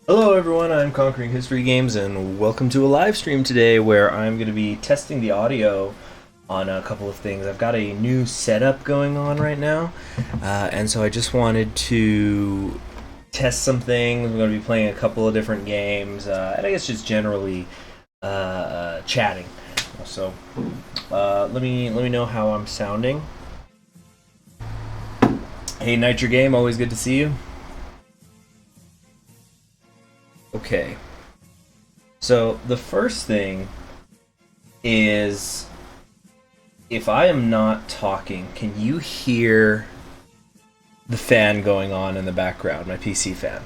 Hello everyone, I'm Conquering History Games and welcome to a live stream today where I'm going to be testing the audio on a couple of things. I've got a new setup going on right now, and so I just wanted to test some things. I'm going to be playing a couple of different games, and I guess just generally chatting. So let me know how I'm sounding. Hey Nitro Game, always good to see you. Okay. So the first thing is if I am not talking, can you hear the fan going on in the background, my PC fan?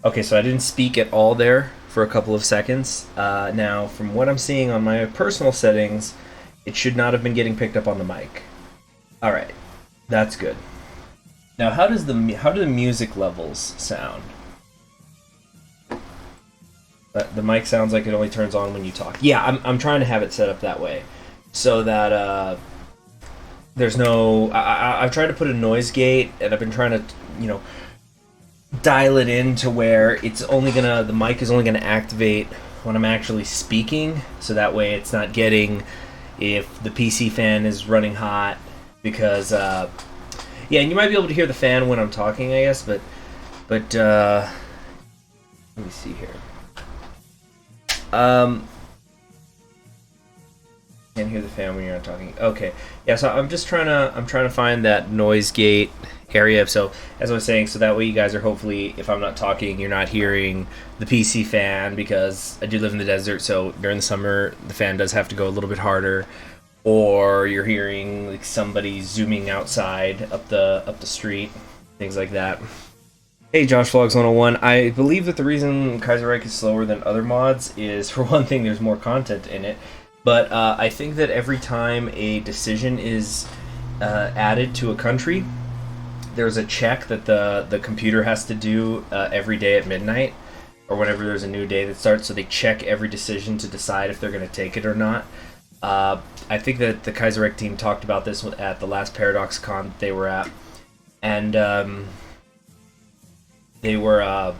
Okay, so I didn't speak at all there for a couple of seconds. Now, from what I'm seeing on my personal settings, it should not have been getting picked up on the mic. All right, that's good. Now, how do the music levels sound? The mic sounds like it only turns on when you talk. Yeah, I'm trying to have it set up that way, so that there's no. I've tried to put a noise gate, and I've been trying to, dial it in to where the mic is only gonna activate when I'm actually speaking, so that way it's not getting if the PC fan is running hot, because yeah, and you might be able to hear the fan when I'm talking, I guess, but let me see here. Can't hear the fan when you're not talking. Okay, yeah. So I'm trying to find that noise gate area. So as I was saying, so that way you guys are hopefully, if I'm not talking, you're not hearing the PC fan, because I do live in the desert. So during the summer, the fan does have to go a little bit harder, or you're hearing like somebody zooming outside up the street, things like that. Hey, Josh Vlogs 101. I believe that the reason Kaiserreich is slower than other mods is, for one thing, there's more content in it. But I think that every time a decision is added to a country, there's a check that the computer has to do every day at midnight, or whenever there's a new day that starts. So they check every decision to decide if they're going to take it or not. I think that the Kaiserreich team talked about this at the last Paradox Con that they were at, and they were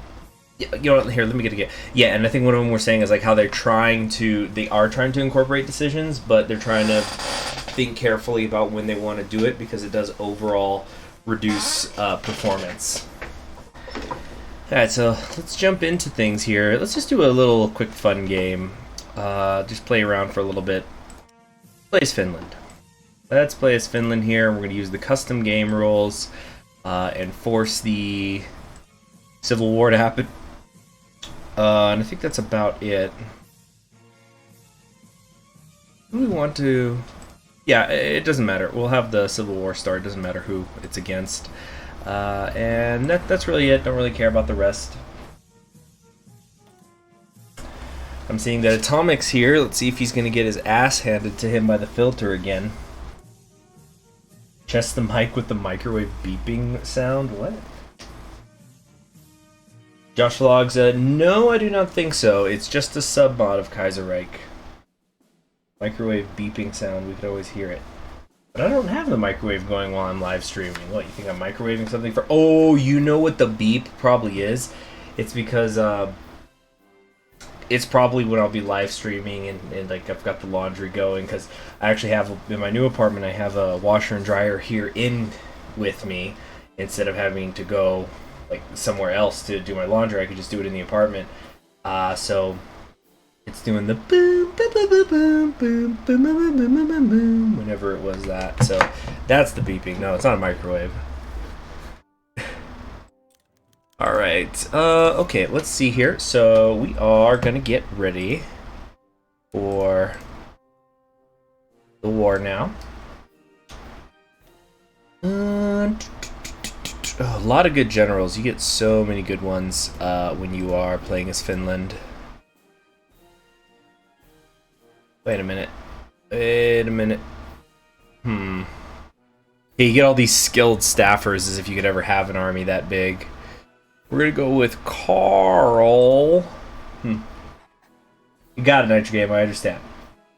here, let me get again. Yeah, and I think one of them were saying is like how they are trying to incorporate decisions, but they're trying to think carefully about when they want to do it, because it does overall reduce performance. Alright, so let's jump into things here. Let's just do a little quick fun game. Just play around for a little bit. Play as Finland. Let's play as Finland here. We're going to use the custom game rules and force the Civil War to happen. And I think that's about it. Do we want to... Yeah, it doesn't matter. We'll have the Civil War start. It doesn't matter who it's against. And that's really it. Don't really care about the rest. I'm seeing that Atomic's here. Let's see if he's going to get his ass handed to him by the filter again. Chest the mic with the microwave beeping sound? What? Josh Vlogs, no, I do not think so. It's just a sub-mod of Kaiserreich. Microwave beeping sound, we could always hear it. But I don't have the microwave going while I'm live streaming. What, you think I'm microwaving something for... Oh, you know what the beep probably is? It's because, it's probably when I'll be live streaming and like I've got the laundry going, because I actually have, in my new apartment, I have a washer and dryer here in with me, instead of having to go like somewhere else to do my laundry. I could just do it in the apartment. So it's doing the boom, boom, boom, boom, boom, boom, boom, boom, boom, boom, boom, whenever it was that. So that's the beeping. No, it's not a microwave. All right. Okay, let's see here. So we are gonna get ready for the war now. A lot of good generals. You get so many good ones when you are playing as Finland. Wait a minute. Yeah, you get all these skilled staffers as if you could ever have an army that big. We're gonna go with Carl. You got it, Nitro Game, I understand.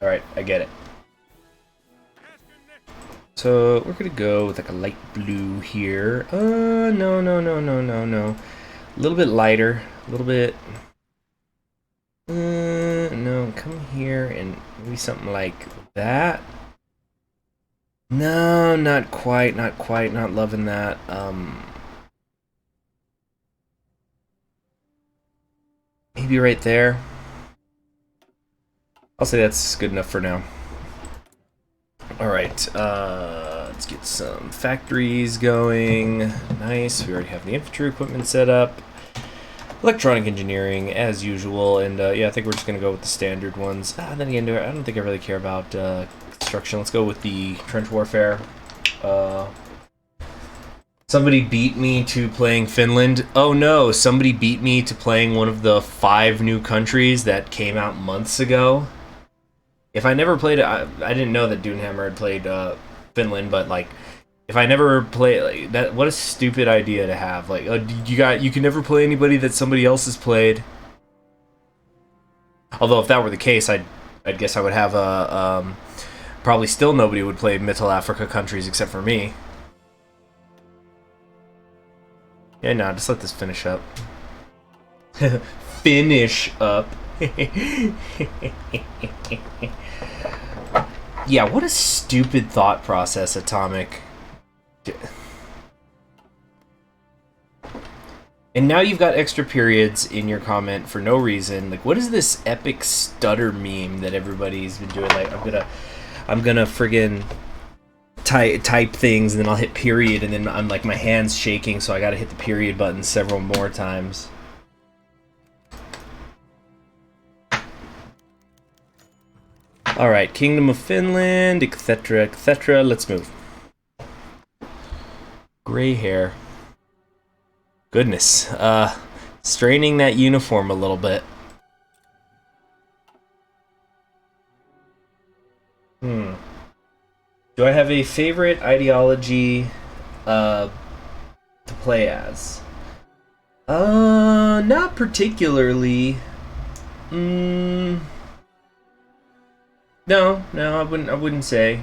Alright, I get it. So we're gonna go with like a light blue here. No, no, no, no, no, no. A little bit lighter, a little bit. No, come here and maybe something like that. No, not quite, not quite, not loving that. Maybe right there. I'll say that's good enough for now. Alright, let's get some factories going. Nice, we already have the infantry equipment set up. Electronic engineering, as usual, and yeah, I think we're just going to go with the standard ones. Then again, I don't think I really care about construction. Let's go with the trench warfare. Somebody beat me to playing Finland. Oh no, somebody beat me to playing one of the 5 new countries that came out months ago. If I never played it, I didn't know that Doonhammer had played Finland, but like, if I never play like that, what a stupid idea to have. Like, you can never play anybody that somebody else has played. Although if that were the case, I'd guess I would have a probably still nobody would play Middle Africa countries except for me. Yeah, no, just let this finish up. Finish up. Yeah, what a stupid thought process, Atomic. And now you've got extra periods in your comment for no reason. Like, what is this epic stutter meme that everybody's been doing? Like, I'm gonna friggin' type things and then I'll hit period and then I'm like, my hand's shaking, so I gotta hit the period button several more times. Alright, Kingdom of Finland, etc., etc. Let's move. Gray hair. Goodness. Straining that uniform a little bit. Do I have a favorite ideology to play as? Not particularly. No, I wouldn't say.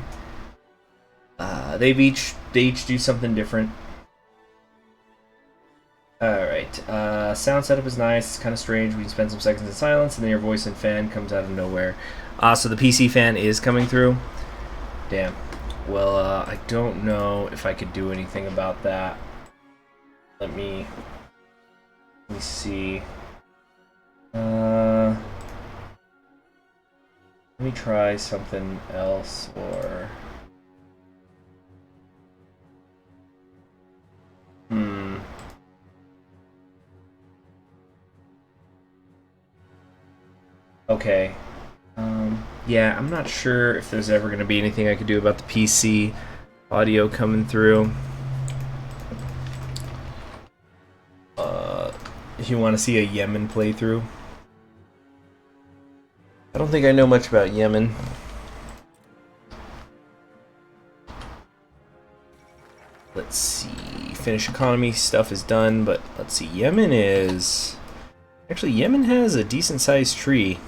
They each do something different. Alright, sound setup is nice. It's kind of strange. We can spend some seconds in silence, and then your voice and fan comes out of nowhere. So the PC fan is coming through. Damn. Well, I don't know if I could do anything about that. Let me see. Let me try something else, or... Okay. Yeah, I'm not sure if there's ever going to be anything I could do about the PC audio coming through. If you want to see a Yemen playthrough. I don't think I know much about Yemen. Let's see. Finnish economy stuff is done, but let's see. Yemen is... Actually, Yemen has a decent-sized tree.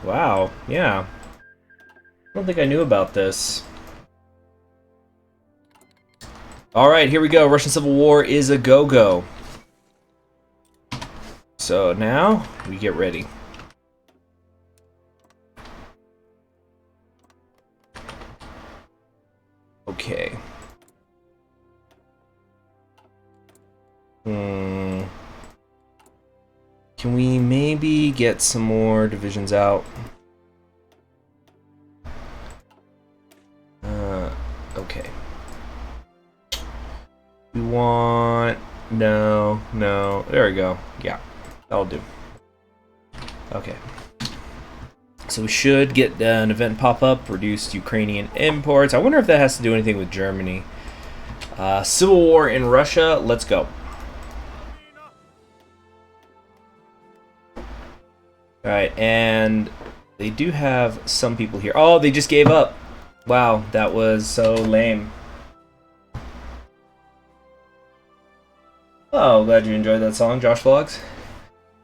Wow. Yeah. I don't think I knew about this. Alright, here we go. Russian Civil War is a go-go. So now, we get ready. Okay. Can we maybe get some more divisions out? Okay. We want... No. There we go. Yeah, that'll do. Okay. So we should get an event pop up, reduced Ukrainian imports. I wonder if that has to do anything with Germany. Civil War in Russia, let's go. Alright, and they do have some people here. Oh, they just gave up. Wow, that was so lame. Oh, glad you enjoyed that song, Josh Vlogs.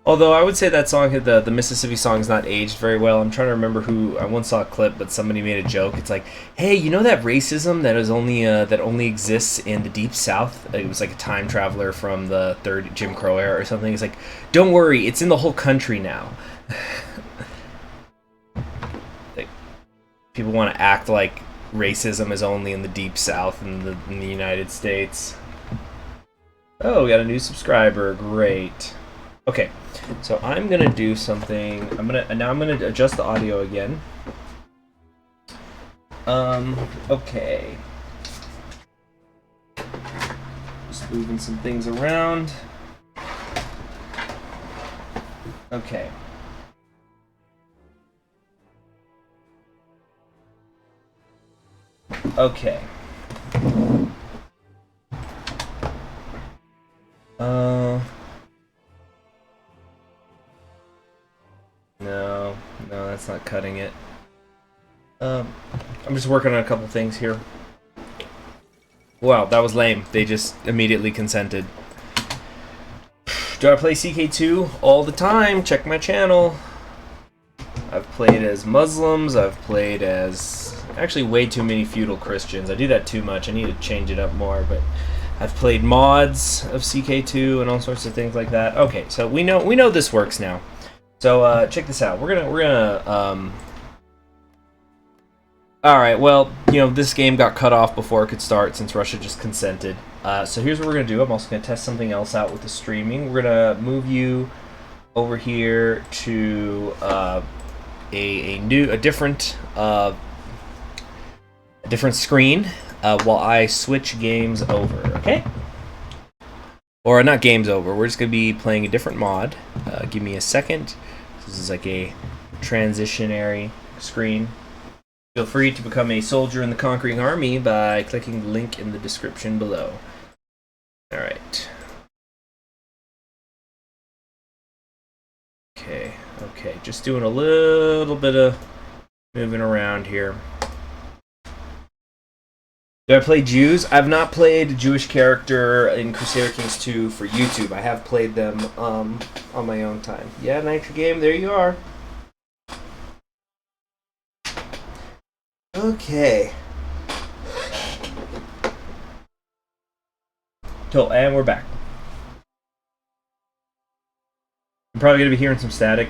Although I would say that song, the Mississippi song, is not aged very well. I'm trying to remember who. I once saw a clip, but somebody made a joke. It's like, hey, you know that racism that only exists in the Deep South? It was like a time traveler from the third Jim Crow era or something. It's like, don't worry, it's in the whole country now. Like, people want to act like racism is only in the Deep South in the United States. Oh, we got a new subscriber. Great. Okay, so I'm gonna do something. I'm gonna adjust the audio again. Okay. Just moving some things around. Okay. Okay. No, that's not cutting it. I'm just working on a couple things here. Wow, that was lame. They just immediately consented. Do I play CK2 all the time? Check my channel. I've played as Muslims. I've played as actually way too many feudal Christians. I do that too much. I need to change it up more, but I've played mods of CK2 and all sorts of things like that. Okay, so we know this works now. So check this out. We're gonna all right. Well, you know, this game got cut off before it could start since Russia just consented. So here's what we're gonna do. I'm also gonna test something else out with the streaming. We're gonna move you over here to a different screen while I switch games over. Okay. Or not games over. We're just gonna be playing a different mod. Give me a second. This is like a transitionary screen. Feel free to become a soldier in the conquering army by clicking the link in the description below. Alright. Okay, just doing a little bit of moving around here. Do I play Jews? I've not played a Jewish character in Crusader Kings 2 for YouTube. I have played them on my own time. Yeah, Nitro Game, there you are. Okay. Cool, and we're back. I'm probably going to be hearing some static.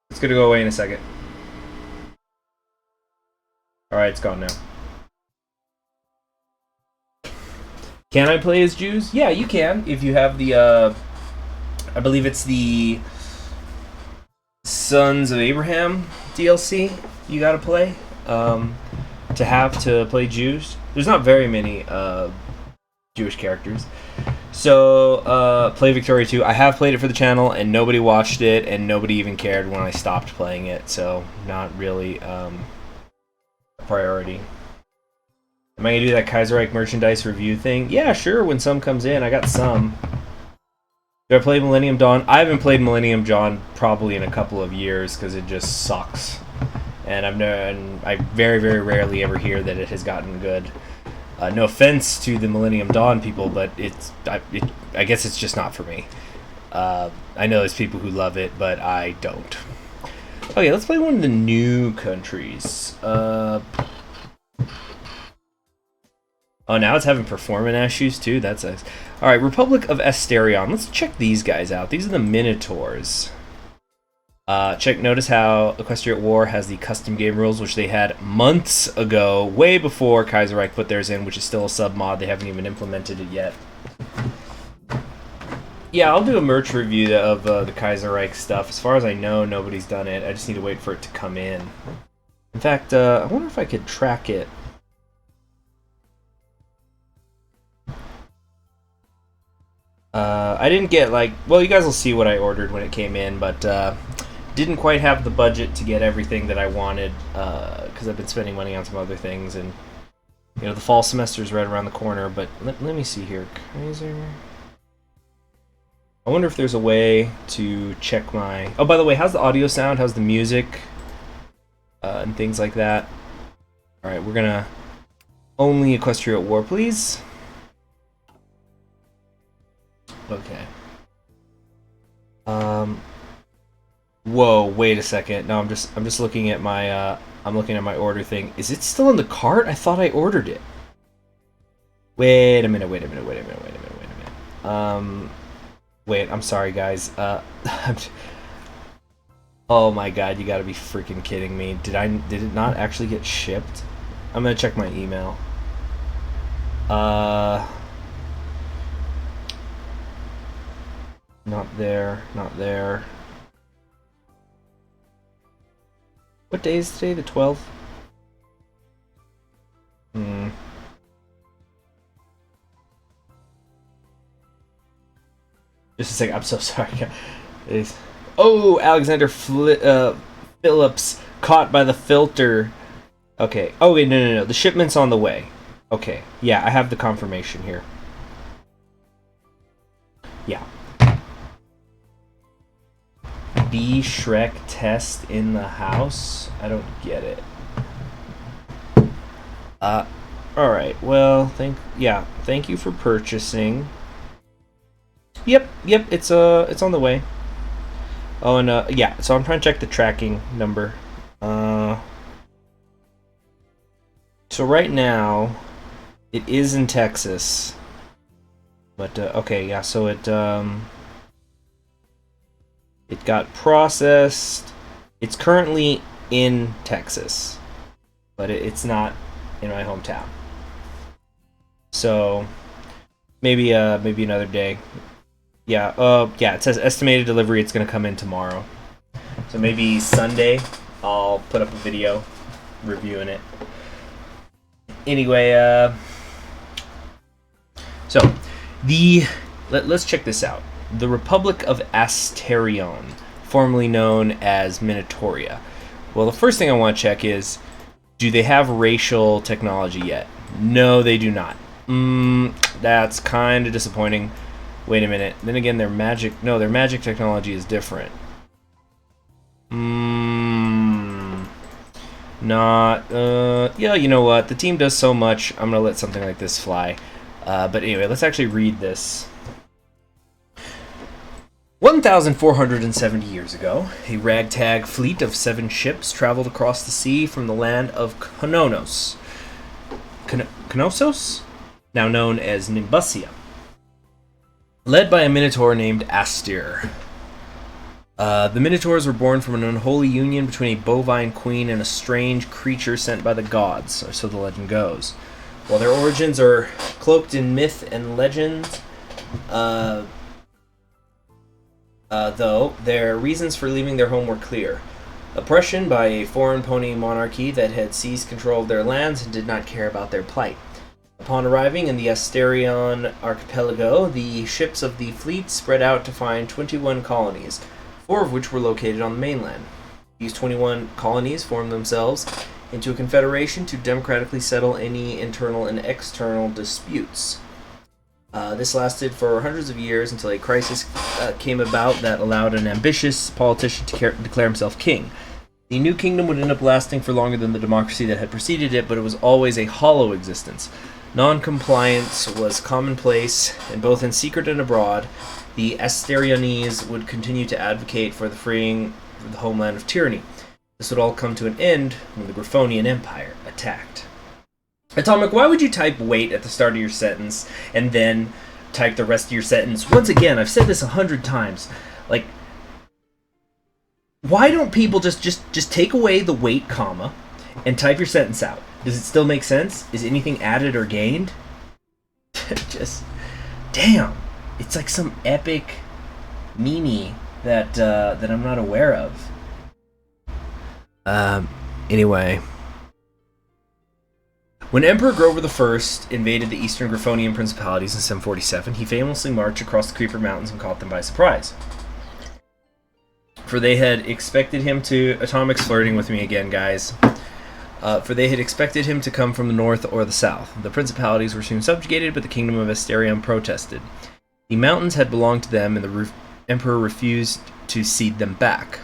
It's going to go away in a second. Alright, it's gone now. Can I play as Jews? Yeah, you can, if you have the, I believe it's the Sons of Abraham DLC you gotta play, to play Jews. There's not very many, Jewish characters. So, play Victoria 2. I have played it for the channel, and nobody watched it, and nobody even cared when I stopped playing it, so not really, a priority. Am I going to do that Kaiserreich merchandise review thing? Yeah, sure, when some comes in. I got some. Do I play Millennium Dawn? I haven't played Millennium Dawn probably in a couple of years because it just sucks. And I very, very rarely ever hear that it has gotten good. No offense to the Millennium Dawn people, but I guess it's just not for me. I know there's people who love it, but I don't. Okay, let's play one of the new countries. Oh, now it's having performance issues too? That's nice. Alright, Republic of Asterion. Let's check these guys out. These are the Minotaurs. Notice how Equestrian War has the custom game rules, which they had months ago, way before Kaiserreich put theirs in, which is still a sub-mod. They haven't even implemented it yet. Yeah, I'll do a merch review of the Kaiserreich stuff. As far as I know, nobody's done it. I just need to wait for it to come in. In fact, I wonder if I could track it. I didn't get, well, you guys will see what I ordered when it came in, but didn't quite have the budget to get everything that I wanted, because I've been spending money on some other things, and, you know, the fall semester is right around the corner, but let me see here. Kaiser... I wonder if there's a way to check my... Oh, by the way, how's the audio sound? How's the music? And things like that. Alright, we're gonna... Only Equestrian War, please. Okay. Whoa, wait a second. No, I'm just looking at my I'm looking at my order thing. Is it still in the cart? I thought I ordered it. Wait a minute. Wait, I'm sorry, guys. Oh my god, you gotta be freaking kidding me. Did it not actually get shipped? I'm gonna check my email. Not there, not there. What day is today? The 12th? Just a second, I'm so sorry. Oh, Alexander Phillips caught by the filter. Okay. Oh, wait, no. The shipment's on the way. Okay. Yeah, I have the confirmation here. Yeah. B Shrek test in the house? I don't get it. Alright, well, thank you for purchasing. Yep, it's on the way. Oh, and yeah, so I'm trying to check the tracking number. So right now, it is in Texas. But, okay, yeah, so it got processed. It's currently in Texas, but it's not in my hometown. So, maybe another day. Yeah, yeah, it says estimated delivery, it's gonna come in tomorrow. So maybe Sunday, I'll put up a video reviewing it. Anyway, so, let's check this out. The Republic of Asterion, formerly known as Minatoria. Well, the first thing I want to check is, do they have racial technology yet? No, they do not. That's kind of disappointing. Wait a minute. Then again, their magic technology is different. Yeah, you know what? The team does so much. I'm gonna let something like this fly. But anyway, let's actually read this. 1,470 years ago, a ragtag fleet of 7 ships traveled across the sea from the land of Knossos, now known as Nimbusia, led by a minotaur named Astir. The Minotaurs were born from an unholy union between a bovine queen and a strange creature sent by the gods, or so the legend goes. While their origins are cloaked in myth and legend, though, their reasons for leaving their home were clear. Oppression by a foreign pony monarchy that had seized control of their lands and did not care about their plight. Upon arriving in the Asterion archipelago, the ships of the fleet spread out to find 21 colonies, 4 of which were located on the mainland. These 21 colonies formed themselves into a confederation to democratically settle any internal and external disputes. This lasted for hundreds of years until a crisis came about that allowed an ambitious politician to declare himself king. The new kingdom would end up lasting for longer than the democracy that had preceded it, but it was always a hollow existence. Non-compliance was commonplace, and both in secret and abroad, the Asterionese would continue to advocate for the freeing of the homeland of tyranny. This would all come to an end when the Griffonian Empire attacked. Atomic, why would you type wait at the start of your sentence and then type the rest of your sentence? Once again, I've said this 100 times. Like, why don't people just take away the wait comma and type your sentence out? Does it still make sense? Is anything added or gained? Just, damn. It's like some epic meme that I'm not aware of. Anyway. When Emperor Grover I invaded the eastern Griffonian principalities in 747, he famously marched across the Creeper Mountains and caught them by surprise. For they had expected him to... Atomic's flirting with me again, guys. For they had expected him to come from the north or the south. The principalities were soon subjugated, but the kingdom of Asterion protested. The mountains had belonged to them, and the Emperor refused to cede them back.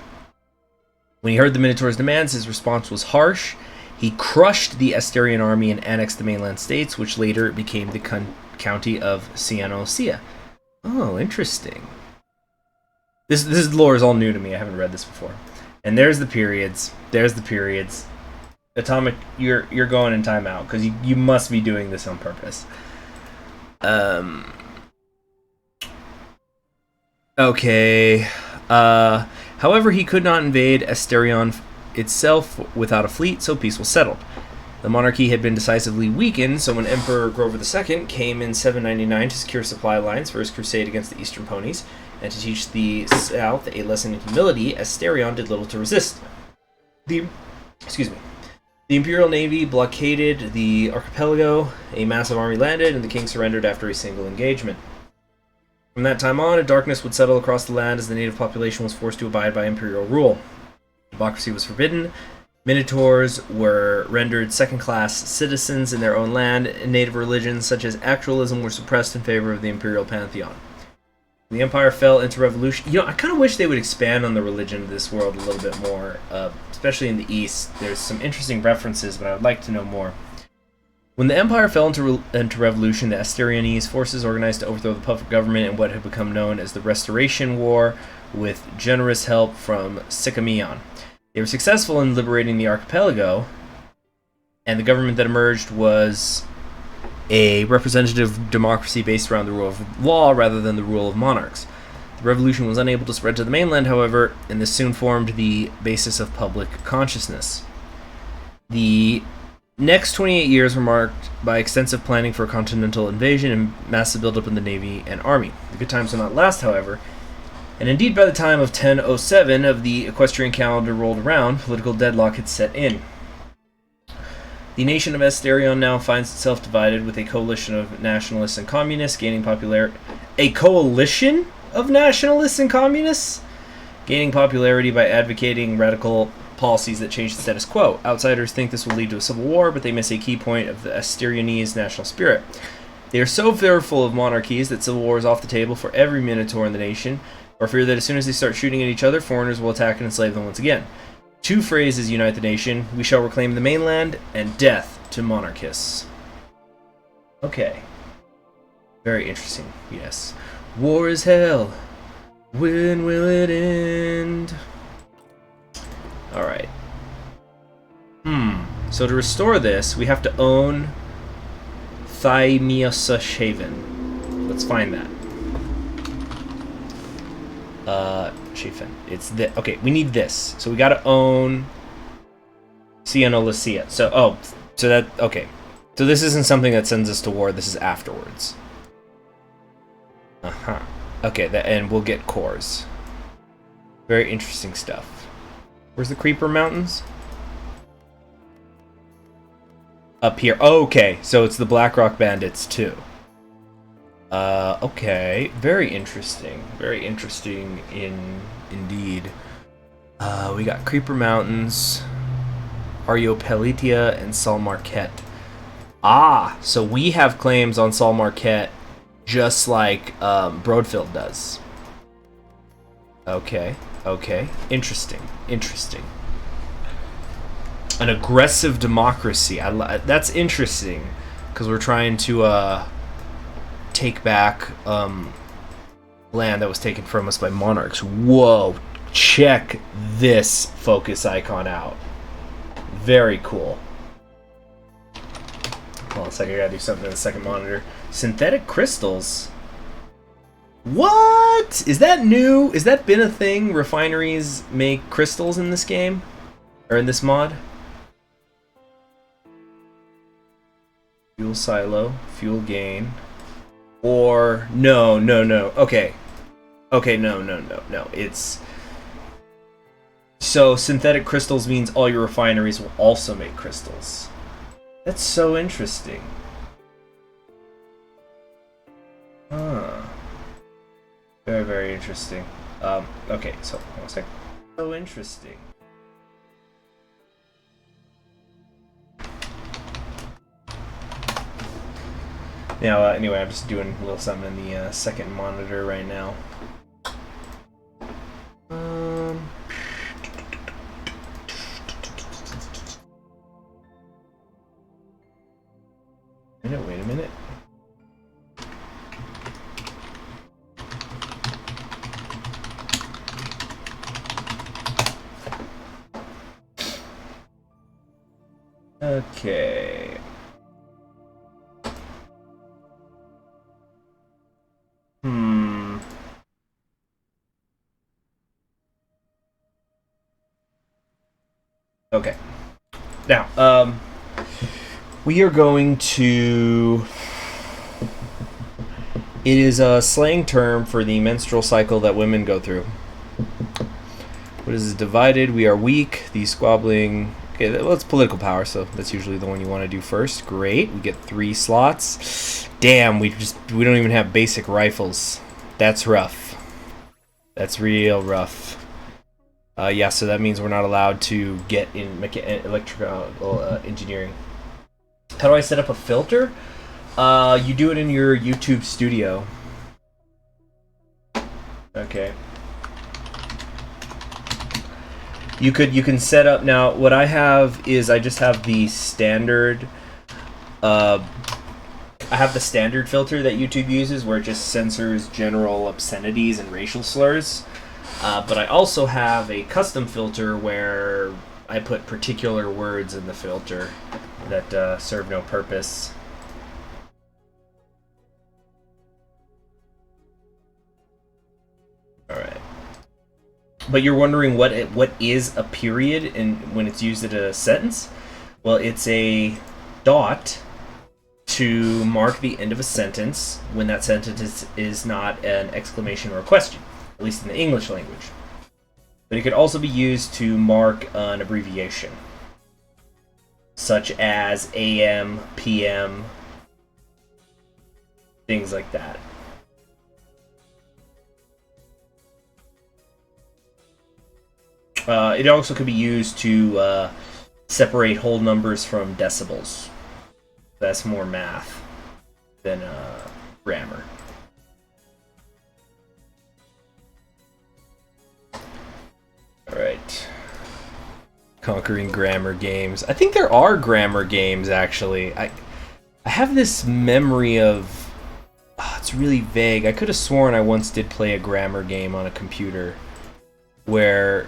When he heard the Minotaur's demands, his response was harsh. He crushed the Asterion army and annexed the mainland states, which later became the county of Cianosia. Oh, interesting. This lore is all new to me. I haven't read this before. And there's the periods. There's the periods. Atomic, you're going in timeout because you must be doing this on purpose. Okay. However, he could not invade Asterion itself without a fleet, so peace was settled. The monarchy had been decisively weakened, so when Emperor Grover II came in 799 to secure supply lines for his crusade against the Eastern Ponies, and to teach the South a lesson in humility, Asterion did little to resist. The Imperial Navy blockaded the archipelago, a massive army landed, and the king surrendered after a single engagement. From that time on, a darkness would settle across the land as the native population was forced to abide by imperial rule. Democracy was forbidden, Minotaurs were rendered second-class citizens in their own land, and native religions such as actualism were suppressed in favor of the imperial pantheon. The empire fell into revolution. I kind of wish they would expand on the religion of this world a little bit more, especially in the East. There's some interesting references, but I would like to know more. When the empire fell into revolution, the Asterianese forces organized to overthrow the puppet government in what had become known as the Restoration War, with generous help from Sycameion. They were successful in liberating the archipelago, and the government that emerged was a representative democracy based around the rule of law rather than the rule of monarchs. The revolution was unable to spread to the mainland, however, and this soon formed the basis of public consciousness. The next 28 years were marked by extensive planning for a continental invasion and massive buildup in the navy and army. The good times did not last, however, and indeed by the time of 1007 of the equestrian calendar rolled around, political deadlock had set in. The nation of Asterion now finds itself divided, with a coalition of nationalists and communists gaining popularity. A coalition of nationalists and communists? Gaining popularity by advocating radical policies that change the status quo. Outsiders think this will lead to a civil war, but they miss a key point of the Asterianese national spirit. They are so fearful of monarchies that civil war is off the table for every Minotaur in the nation, or fear that as soon as they start shooting at each other, foreigners will attack and enslave them once again. Two phrases unite the nation: we shall reclaim the mainland, and death to monarchists. Okay. Very interesting, yes. War is hell. When will it end? Alright. So to restore this, we have to own Thymiasa Shaven. Let's find that. Shaven. It's the okay, we need this. So we gotta own Siena Lycia. So okay. So this isn't something that sends us to war, this is afterwards. Okay, and we'll get cores. Very interesting stuff. Where's the Creeper Mountains? Up here. Oh, okay, so it's the Blackrock Bandits too. Okay. Very interesting. Very interesting indeed. We got Creeper Mountains, Ariopelitia, and Sol Marquette. Ah, so we have claims on Sol Marquette just like Broadfield does. Okay. Interesting. An aggressive democracy. That's interesting, because we're trying to take back land that was taken from us by monarchs. Whoa, check this focus icon out. Very cool. Hold on a second, I gotta do something in the second monitor. Synthetic crystals? What? Is that new? Has that been a thing? Refineries make crystals in this game? Or in this mod? Fuel silo, fuel gain. Or, no. Okay, no. It's... So, synthetic crystals means all your refineries will also make crystals. That's so interesting. Very, very interesting. Okay, so, hold on a second. So interesting. Now, anyway, I'm just doing a little something in the second monitor right now. Wait a minute. Okay. Okay. Now, we are going to... It is a slang term for the menstrual cycle that women go through. What is divided? We are weak. The squabbling... Okay, well, it's political power, so that's usually the one you want to do first. Great. We get 3 slots. Damn, we don't even have basic rifles. That's rough. That's real rough. Yeah, so that means we're not allowed to get in electrical engineering. How do I set up a filter? You do it in your YouTube studio. Okay. You can set up now. What I have is I just have the standard. I have the standard filter that YouTube uses, where it just censors general obscenities and racial slurs. But I also have a custom filter where I put particular words in the filter that serve no purpose. All right. But you're wondering what is a period and when it's used in a sentence? Well, it's a dot to mark the end of a sentence when that sentence is not an exclamation or a question, at least in the English language. But it could also be used to mark an abbreviation, such as AM, PM, things like that. It also could be used to separate whole numbers from decibels. That's more math than grammar. Alright. Conquering grammar games. I think there are grammar games, actually. I have this memory of... Oh, it's really vague. I could have sworn I once did play a grammar game on a computer where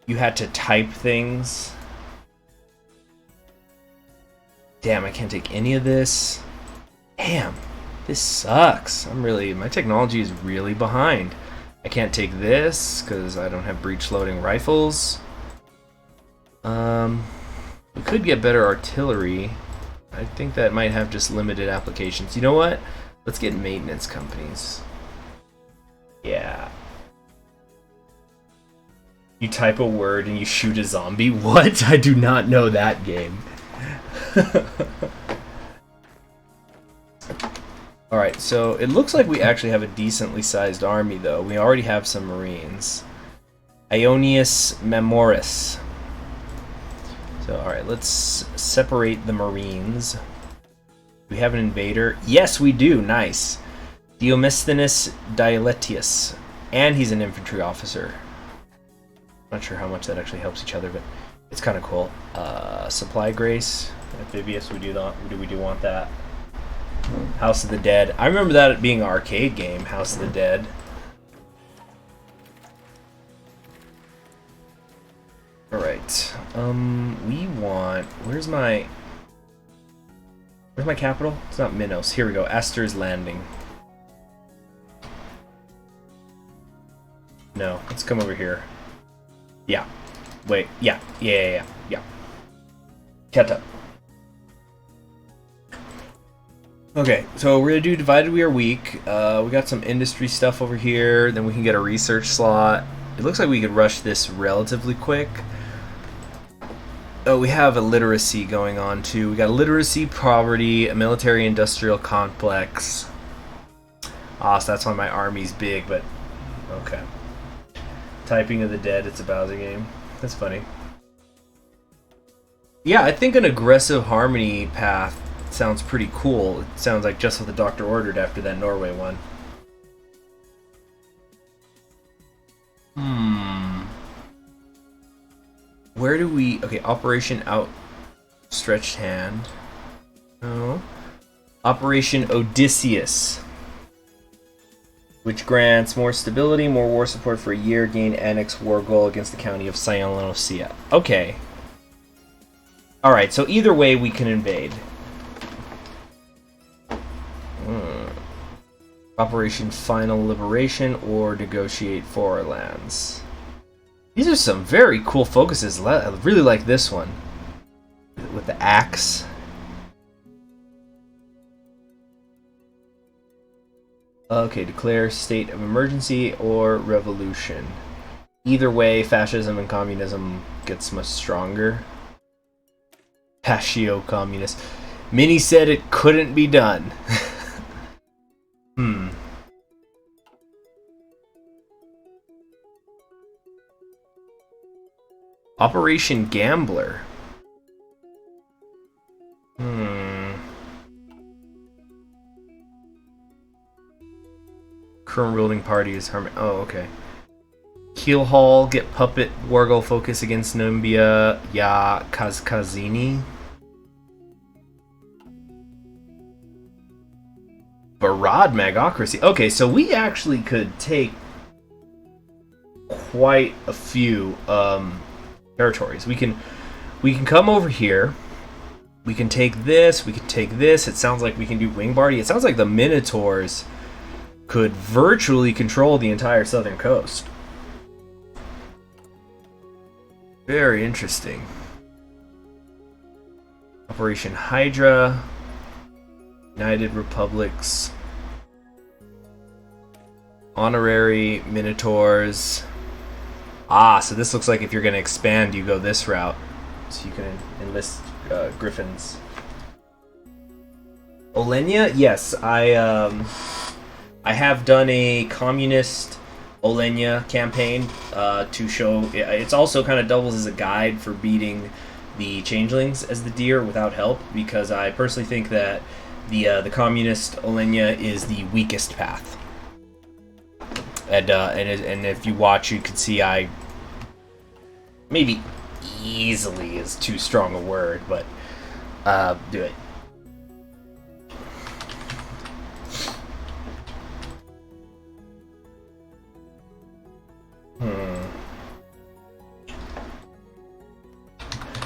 you had to type things. Damn, I can't take any of this. Damn, this sucks. My technology is really behind. I can't take this because I don't have breech loading rifles. We could get better artillery. I think that might have just limited applications. You know what? Let's get maintenance companies. Yeah. You type a word and you shoot a zombie? What? I do not know that game. Alright, so it looks like we actually have a decently sized army, though. We already have some Marines. Ionius Memoris. So, alright, let's separate the Marines. Do we have an invader? Yes, we do. Nice. Diomesthenes Dialetius. And he's an infantry officer. Not sure how much that actually helps each other, but it's kind of cool. Supply Grace. Amphibious, we do want that. House of the Dead. I remember that being an arcade game, House of the Dead. Alright. We want... Where's my capital? It's not Minos. Here we go. Astor's Landing. No, let's come over here. Yeah. Wait. Yeah. Keta. Okay, so we're gonna do Divided We Are Weak. We got some industry stuff over here. Then we can get a research slot. It looks like we could rush this relatively quick. Oh, we have a literacy going on too. We got a literacy, poverty, a military-industrial complex. Ah, so that's why my army's big, but okay. Typing of the Dead, it's a Bowser game. That's funny. Yeah, I think an aggressive harmony path sounds pretty cool. It sounds like just what the doctor ordered after that Norway one. Where do we... Okay, Operation Outstretched Hand. No. Operation Odysseus. Which grants more stability, more war support for a year, gain annex war goal against the county of Cyanosia. Okay. Alright, so either way we can invade. Operation Final Liberation or negotiate for our lands. These are some very cool focuses. I really like this one. With the axe. Okay, declare state of emergency or revolution. Either way, fascism and communism gets much stronger. Fascio communist. Minnie said it couldn't be done. Operation Gambler. Current ruling party is Harmon. Oh, okay. Keel Hall, get Puppet, Wargle focus against Numbia, Ya Kazkazini. Barad Magocracy. Okay, so we actually could take quite a few territories. We can come over here. We can take this. We can take this. It sounds like we can do Wingbardy. It sounds like the Minotaurs could virtually control the entire southern coast. Very interesting. Operation Hydra. United Republics. Honorary Minotaurs. Ah, so this looks like if you're going to expand, you go this route. So you can enlist Griffins. Olenia? Yes, I have done a communist Olenia campaign to show. It's also kind of doubles as a guide for beating the changelings as the deer without help, because I personally think that the communist Olenia is the weakest path. And if you watch, you can see I maybe easily is too strong a word, but do it.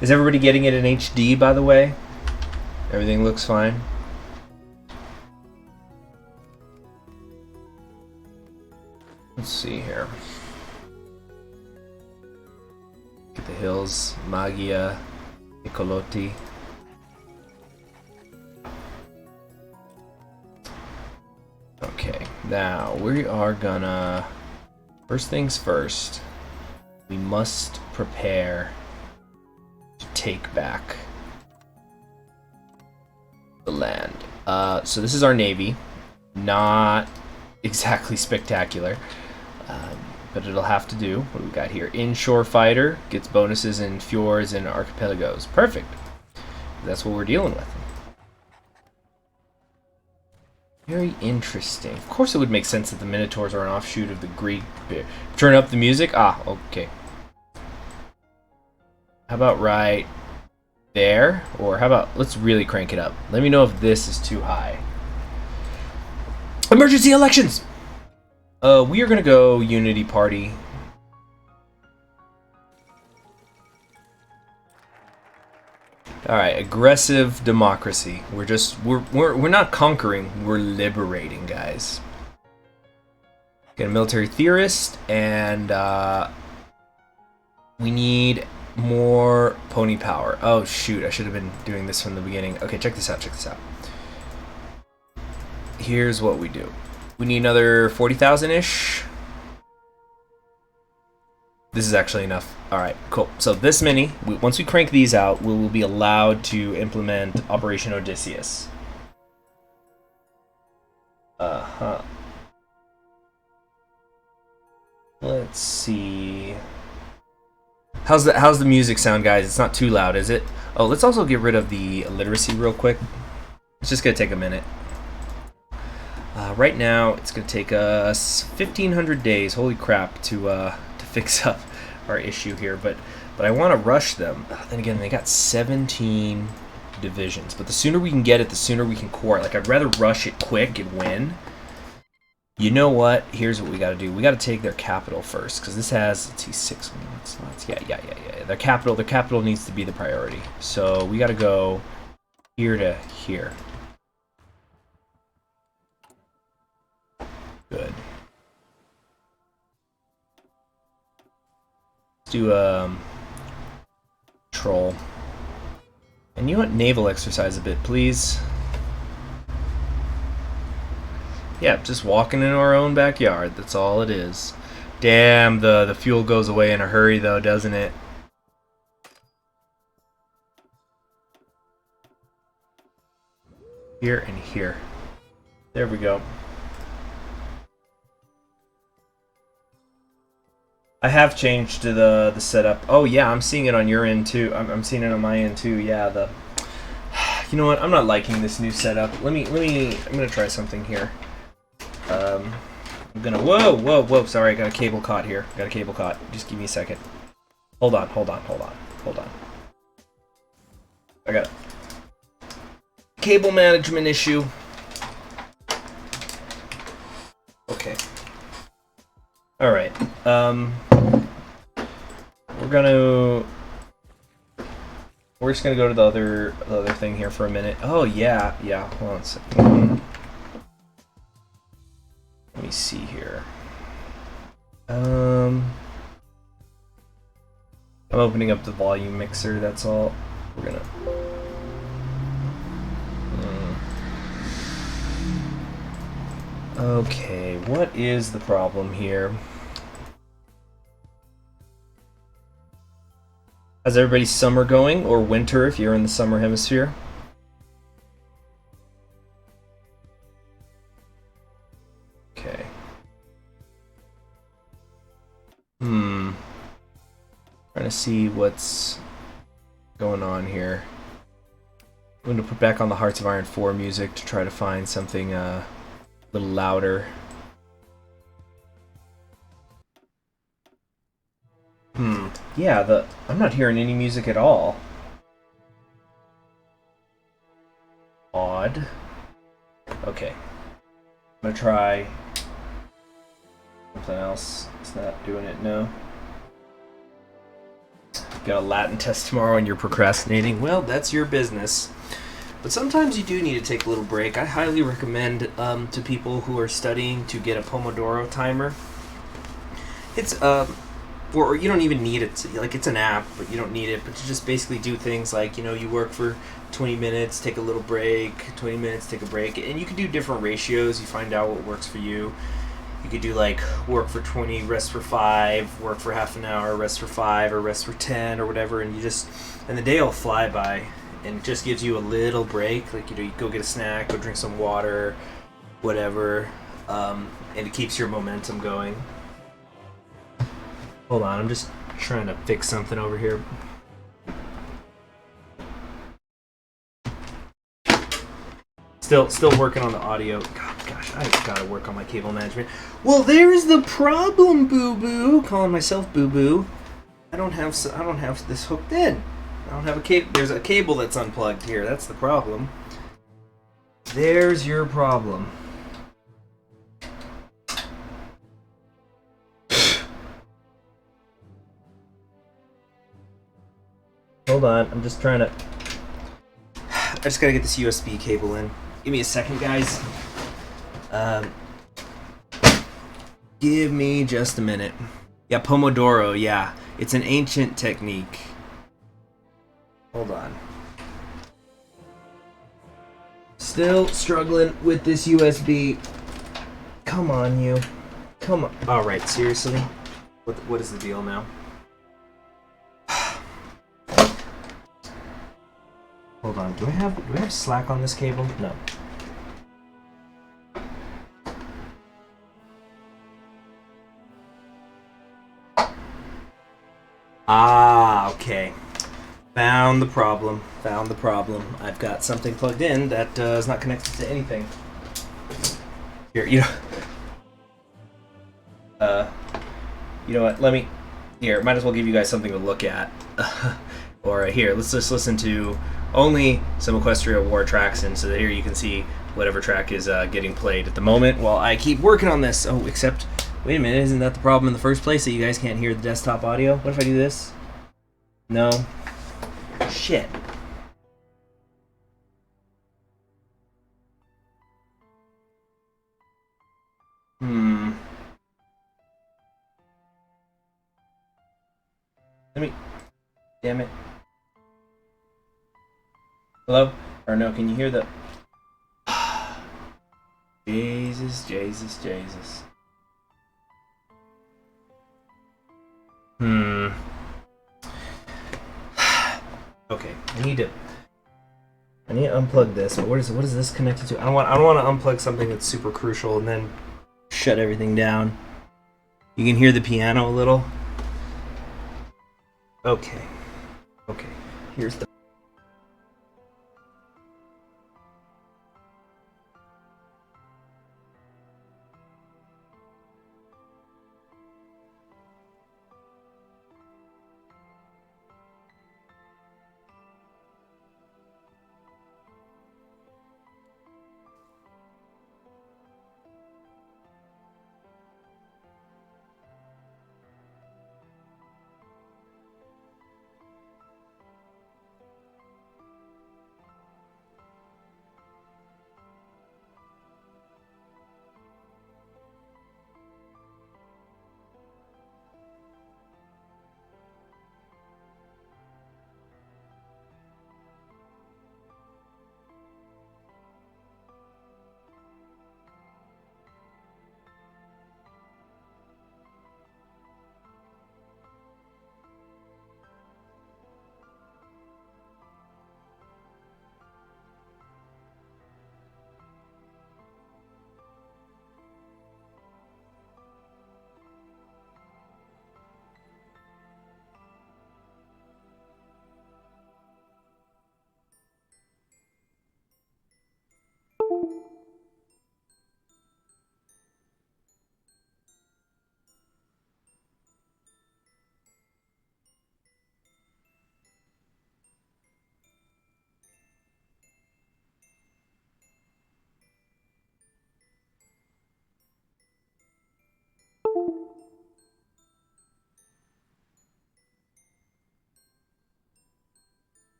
Is everybody getting it in HD, by the way? Everything looks fine? Let's see here. Get the hills, Magia, Nicolotti. Okay, now we are gonna... First things first, we must prepare to take back the land. So this is our navy. Not exactly spectacular. But it'll have to do. What do we got here? Inshore fighter gets bonuses in fjords and archipelagos. Perfect. That's what we're dealing with. Very interesting. Of course it would make sense that the Minotaurs are an offshoot of the Greek bear. Turn up the music? Ah, okay. How about right there? Or how about, let's really crank it up. Let me know if this is too high. Emergency elections! We are gonna go Unity Party. Alright, aggressive democracy. We're not conquering, we're liberating, guys. Get a military theorist, and we need more pony power. Oh shoot, I should have been doing this from the beginning. Okay, check this out, check this out. Here's what we do. We need another 40,000-ish. This is actually enough. Alright, cool. So this many, once we crank these out, we will be allowed to implement Operation Odysseus. Let's see. How's the music sound, guys? It's not too loud, is it? Oh, let's also get rid of the illiteracy real quick. It's just gonna take a minute. Right now, it's going to take us 1,500 days, holy crap, to fix up our issue here. But I want to rush them. Then again, they got 17 divisions. But the sooner we can get it, the sooner we can core it. Like, I'd rather rush it quick and win You know what? Here's what we got to do. We got to take their capital first, because this has, let's see, 6 slots. Yeah. Their capital needs to be the priority. So we got to go here to here. Good. Let's do troll. And you want naval exercise a bit, please. Yeah, just walking in our own backyard. That's all it is. Damn, the fuel goes away in a hurry, though, doesn't it? Here and here. There we go. I have changed to the setup. Oh yeah, I'm seeing it on your end too. I'm seeing it on my end too. Yeah, you know what? I'm not liking this new setup. I'm gonna try something here. I'm gonna whoa. Sorry, I got a cable caught here. Got a cable caught. Just give me a second. Hold on. I got a cable management issue. Okay. All right. We're just gonna go to the other thing here for a minute. Oh yeah. Hold on a second. Let me see here. I'm opening up the volume mixer. That's all. We're gonna. Okay, what is the problem here? How's everybody's summer going, or winter if you're in the summer hemisphere? Okay. Trying to see what's going on here. I'm going to put back on the Hearts of Iron 4 music to try to find something a little louder. Yeah, I'm not hearing any music at all. Odd. Okay. I'm gonna try something else. It's not doing it, no. Got a Latin test tomorrow and you're procrastinating. Well, that's your business. But sometimes you do need to take a little break. I highly recommend to people who are studying to get a Pomodoro timer. It's or you don't even need it. Like, it's an app, but you don't need it. But to just basically do things like, you work for 20 minutes, take a little break, 20 minutes, take a break. And you can do different ratios. You find out what works for you. You could do like work for 20, rest for 5, work for half an hour, rest for 5, or rest for 10, or whatever. And the day will fly by. And it just gives you a little break. Like, you go get a snack, go drink some water, whatever. And it keeps your momentum going. Hold on, I'm just trying to fix something over here. Still working on the audio. Gosh, I just gotta work on my cable management. Well, there's the problem, boo-boo. Calling myself boo-boo. I don't have this hooked in. I don't have a cable. There's a cable that's unplugged here. That's the problem. There's your problem. Hold on, I'm just trying to... I just gotta get this USB cable in. Give me a second, guys. Give me just a minute. Yeah, Pomodoro, yeah. It's an ancient technique. Hold on. Still struggling with this USB. Come on, you. Come on. Alright, seriously? What is the deal now? Hold on. Do I have slack on this cable? No. Ah, okay. Found the problem. I've got something plugged in that is not connected to anything. Here, you know what? Might as well give you guys something to look at. Or here, let's just listen to only some Equestria War tracks, and so that here you can see whatever track is getting played at the moment while I keep working on this. Oh, except, wait a minute, isn't that the problem in the first place, that you guys can't hear the desktop audio? What if I do this? No. Shit. Let me... Damn it. Hello? Or no, can you hear the... Jesus, Jesus, Jesus. Okay, I need to unplug this, but what is this connected to? I don't want to unplug something that's super crucial and then shut everything down. You can hear the piano a little. Okay. Okay. Here's the...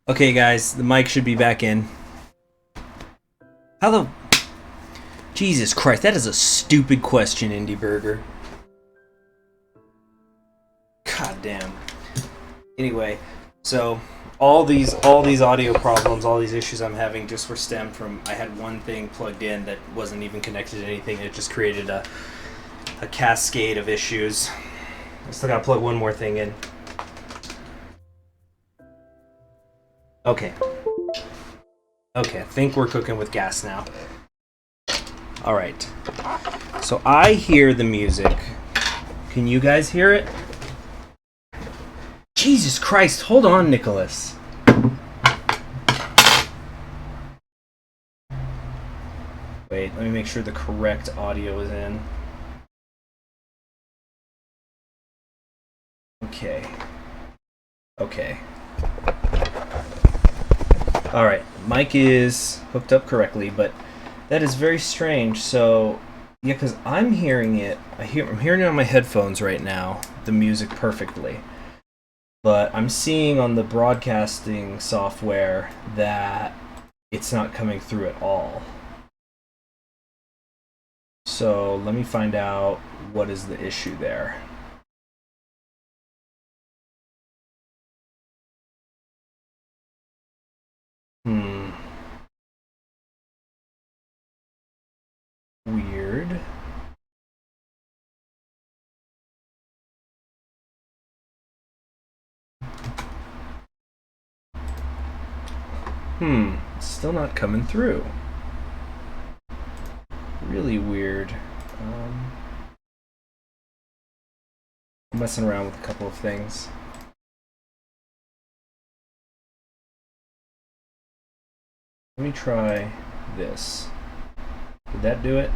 Okay, guys, the mic should be back in. How the... Jesus Christ, that is a stupid question, Indie Burger. God damn. Anyway, so all these audio problems, all these issues I'm having just were stemmed from, I had one thing plugged in that wasn't even connected to anything. It just created a cascade of issues. I still gotta plug one more thing in. Okay. Okay, I think we're cooking with gas now. Alright. So I hear the music. Can you guys hear it? Jesus Christ, hold on, Nicholas. Wait, let me make sure the correct audio is in. Okay. Okay. Alright, mic is hooked up correctly, but that is very strange. So, yeah, because I'm hearing it. I'm hearing it on my headphones right now, the music perfectly. But I'm seeing on the broadcasting software that it's not coming through at all. So let me find out what is the issue there. Weird. It's still not coming through. Really weird. I'm messing around with a couple of things. Let me try this. Did that do it?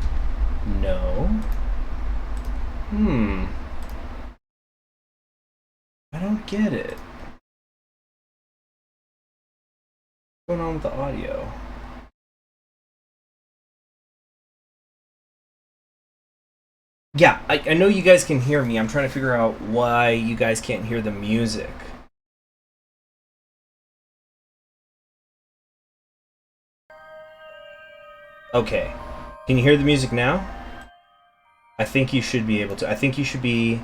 No. I don't get it. What's going on with the audio? Yeah, I know you guys can hear me. I'm trying to figure out why you guys can't hear the music. Okay. Can you hear the music now? I think you should be able to. I think you should be...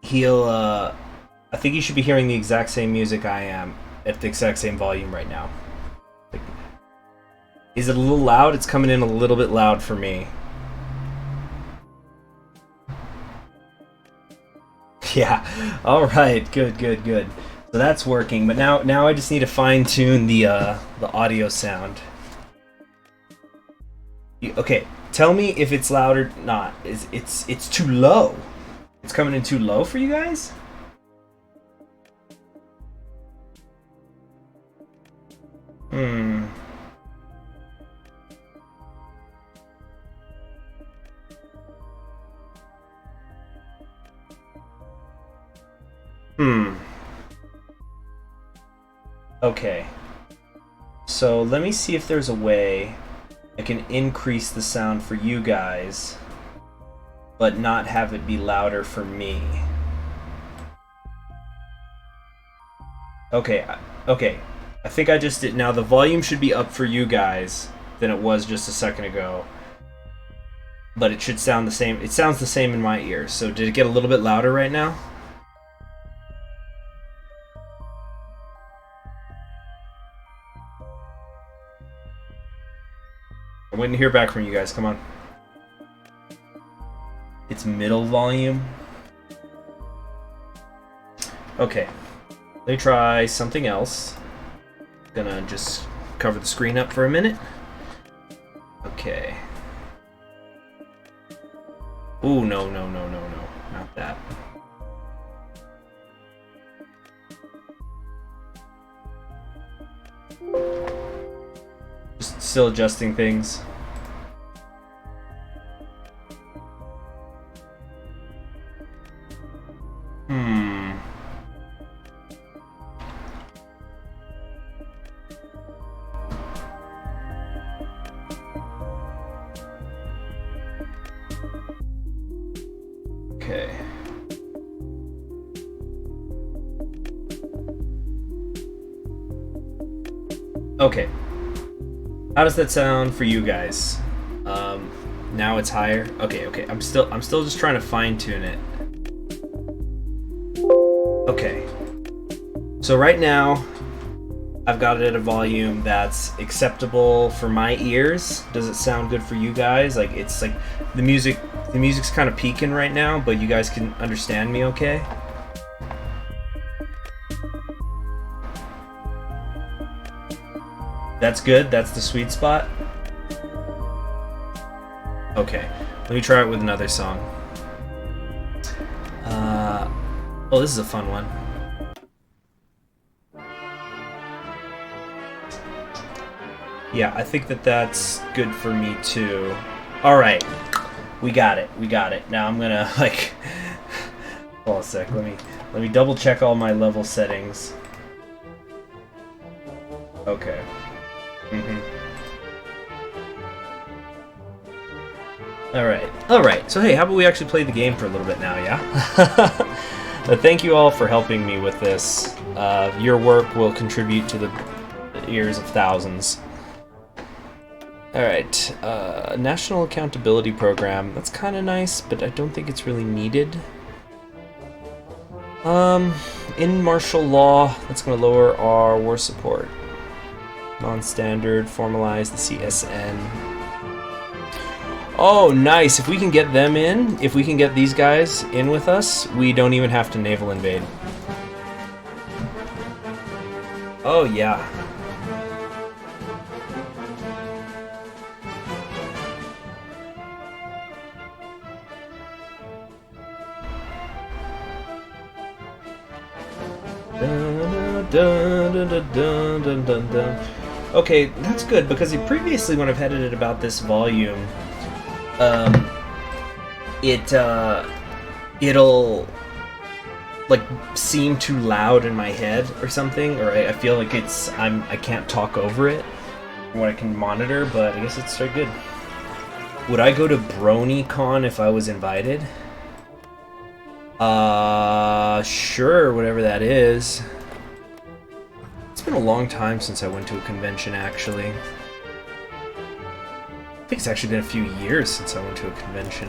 I think you should be hearing the exact same music I am at the exact same volume right now. Is it a little loud? It's coming in a little bit loud for me. Yeah. All right. Good. So that's working. But now I just need to fine tune the audio sound. Okay. Tell me if it's loud or not. It's too low. It's coming in too low for you guys? Okay. So let me see if there's a way I can increase the sound for you guys, but not have it be louder for me. Okay. I think I just did. Now the volume should be up for you guys than it was just a second ago. But it should sound the same. It sounds the same in my ears. So did it get a little bit louder right now? I'm waiting to hear back from you guys. Come on. It's middle volume. Okay. Let me try something else. Gonna just cover the screen up for a minute. Okay. Ooh, no. Not that. Just still adjusting things. Okay. Okay. How does that sound for you guys? Now it's higher. Okay. I'm still just trying to fine tune it. Okay. So right now, I've got it at a volume that's acceptable for my ears. Does it sound good for you guys? Like it's like the music's kind of peaking right now, but you guys can understand me okay? That's good. That's the sweet spot. Okay, let me try it with another song. Oh, this is a fun one. Yeah, I think that's good for me too. All right, we got it. Now I'm gonna like, hold on a sec. Let me double check all my level settings. Okay. All right. So hey, how about we actually play the game for a little bit now, yeah? But thank you all for helping me with this. Your work will contribute to the ears of thousands. All right, National Accountability Program. That's kind of nice, but I don't think it's really needed. In martial law, that's going to lower our war support. Non-standard, formalize the CSN. Oh, nice. If we can get them in, if we can get these guys in with us, we don't even have to naval invade. Oh, yeah. Okay, that's good, because previously when I've edited about this volume, it'll like seem too loud in my head or something, or I feel like I can't talk over it from what I can monitor, but I guess it's straight good. Would I go to BronyCon if I was invited? Sure, whatever that is. It's been a long time since I went to a convention, actually. I think it's actually been a few years since I went to a convention.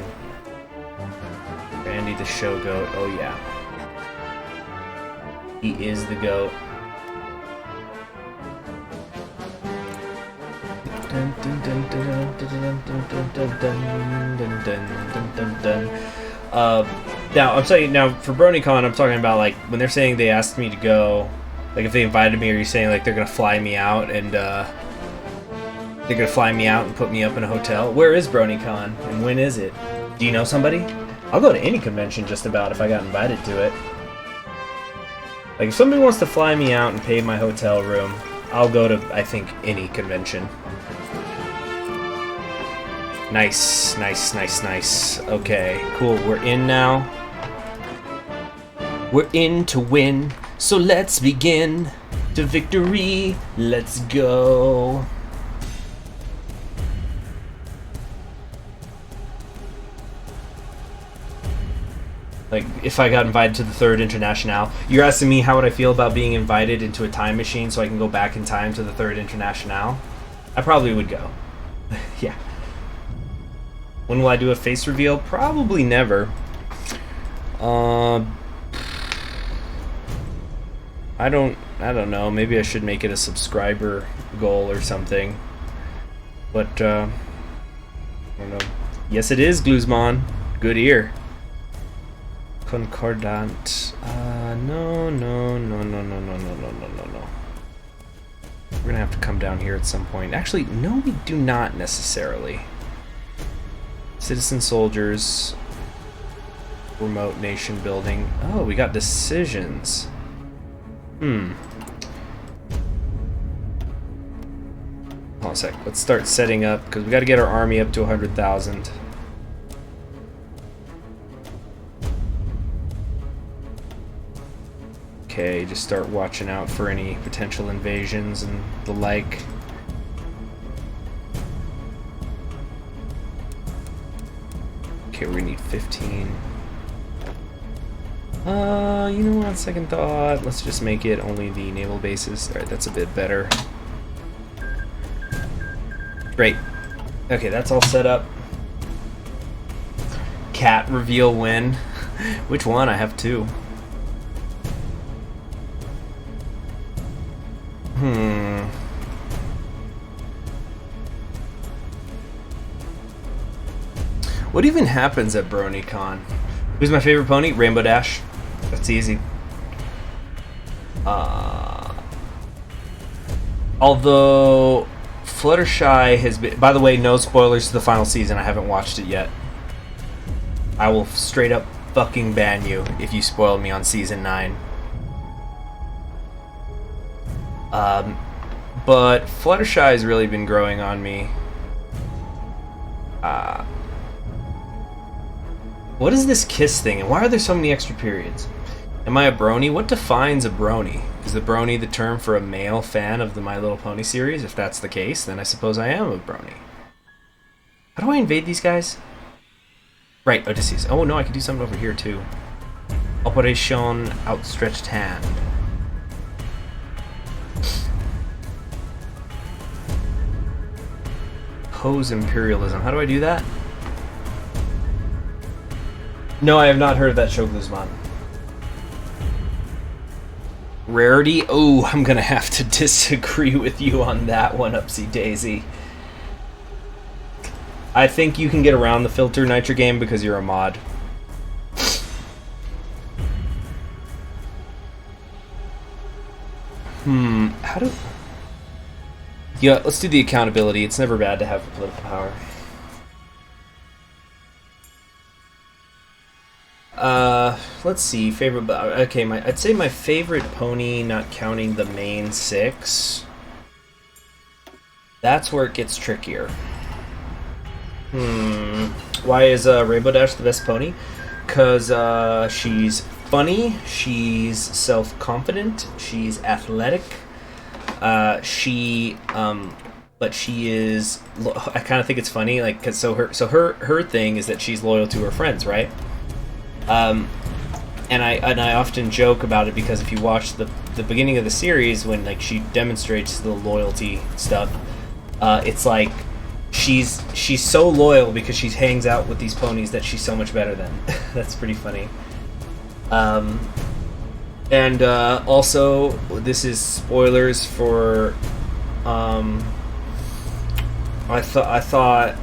Randy the show goat. Oh yeah. He is the goat. Now I'm saying, now for BronyCon, I'm talking about like when they're saying they asked me to go, like if they invited me, are you saying like they're gonna fly me out and they're gonna fly me out and put me up in a hotel? Where is BronyCon and when is it? Do you know somebody? I'll go to any convention just about if I got invited to it. Like if somebody wants to fly me out and pay my hotel room, I'll go to, I think, any convention. Nice, nice, nice, nice. Okay, cool. We're in now. We're in to win, so let's begin. To victory, let's go. Like, if I got invited to the Third Internationale, you're asking me how would I feel about being invited into a time machine so I can go back in time to the Third Internationale? I probably would go. Yeah. When will I do a face reveal? Probably never. I don't know. Maybe I should make it a subscriber goal or something. But I don't know. Yes, it is Glusmon. Good ear. Concordant. No. We're gonna have to come down here at some point. Actually, no, we do not necessarily. Citizen soldiers. Remote nation building. Oh, we got decisions. Hold on a sec. Let's start setting up, because we got to get our army up to 100,000. Okay, just start watching out for any potential invasions and the like. Okay, we're gonna need 15. You know what, on second thought, let's just make it only the naval bases. Alright, that's a bit better. Great. Okay, that's all set up. Cat reveal win. Which one? I have two. What even happens at BronyCon? Who's my favorite pony? Rainbow Dash. That's easy. Although Fluttershy has been... By the way, no spoilers to the final season. I haven't watched it yet. I will straight up fucking ban you if you spoil me on season 9. But Fluttershy has really been growing on me. What is this kiss thing, and why are there so many extra periods? Am I a brony? What defines a brony? Is a brony the term for a male fan of the My Little Pony series? If that's the case, then I suppose I am a brony. How do I invade these guys? Right, Odysseus. Oh no, I can do something over here too. Operation Outstretched Hand. Pose imperialism. How do I do that? No, I have not heard of that show, Guzman. Rarity? Oh, I'm gonna have to disagree with you on that one, Upsy Daisy. I think you can get around the filter Nitro game because you're a mod. How do... Yeah, let's do the accountability. It's never bad to have political power. Let's see, favorite... Okay, I'd say my favorite pony, not counting the main 6, That's where it gets trickier. Why is Rainbow Dash the best pony? Because she's funny, she's self-confident, she's athletic. But she is. I kind of think it's funny, like, cause her thing is that she's loyal to her friends, right? And I often joke about it because if you watch the beginning of the series when like she demonstrates the loyalty stuff, it's like she's so loyal because she hangs out with these ponies that she's so much better than. That's pretty funny. And also this is spoilers for. I thought.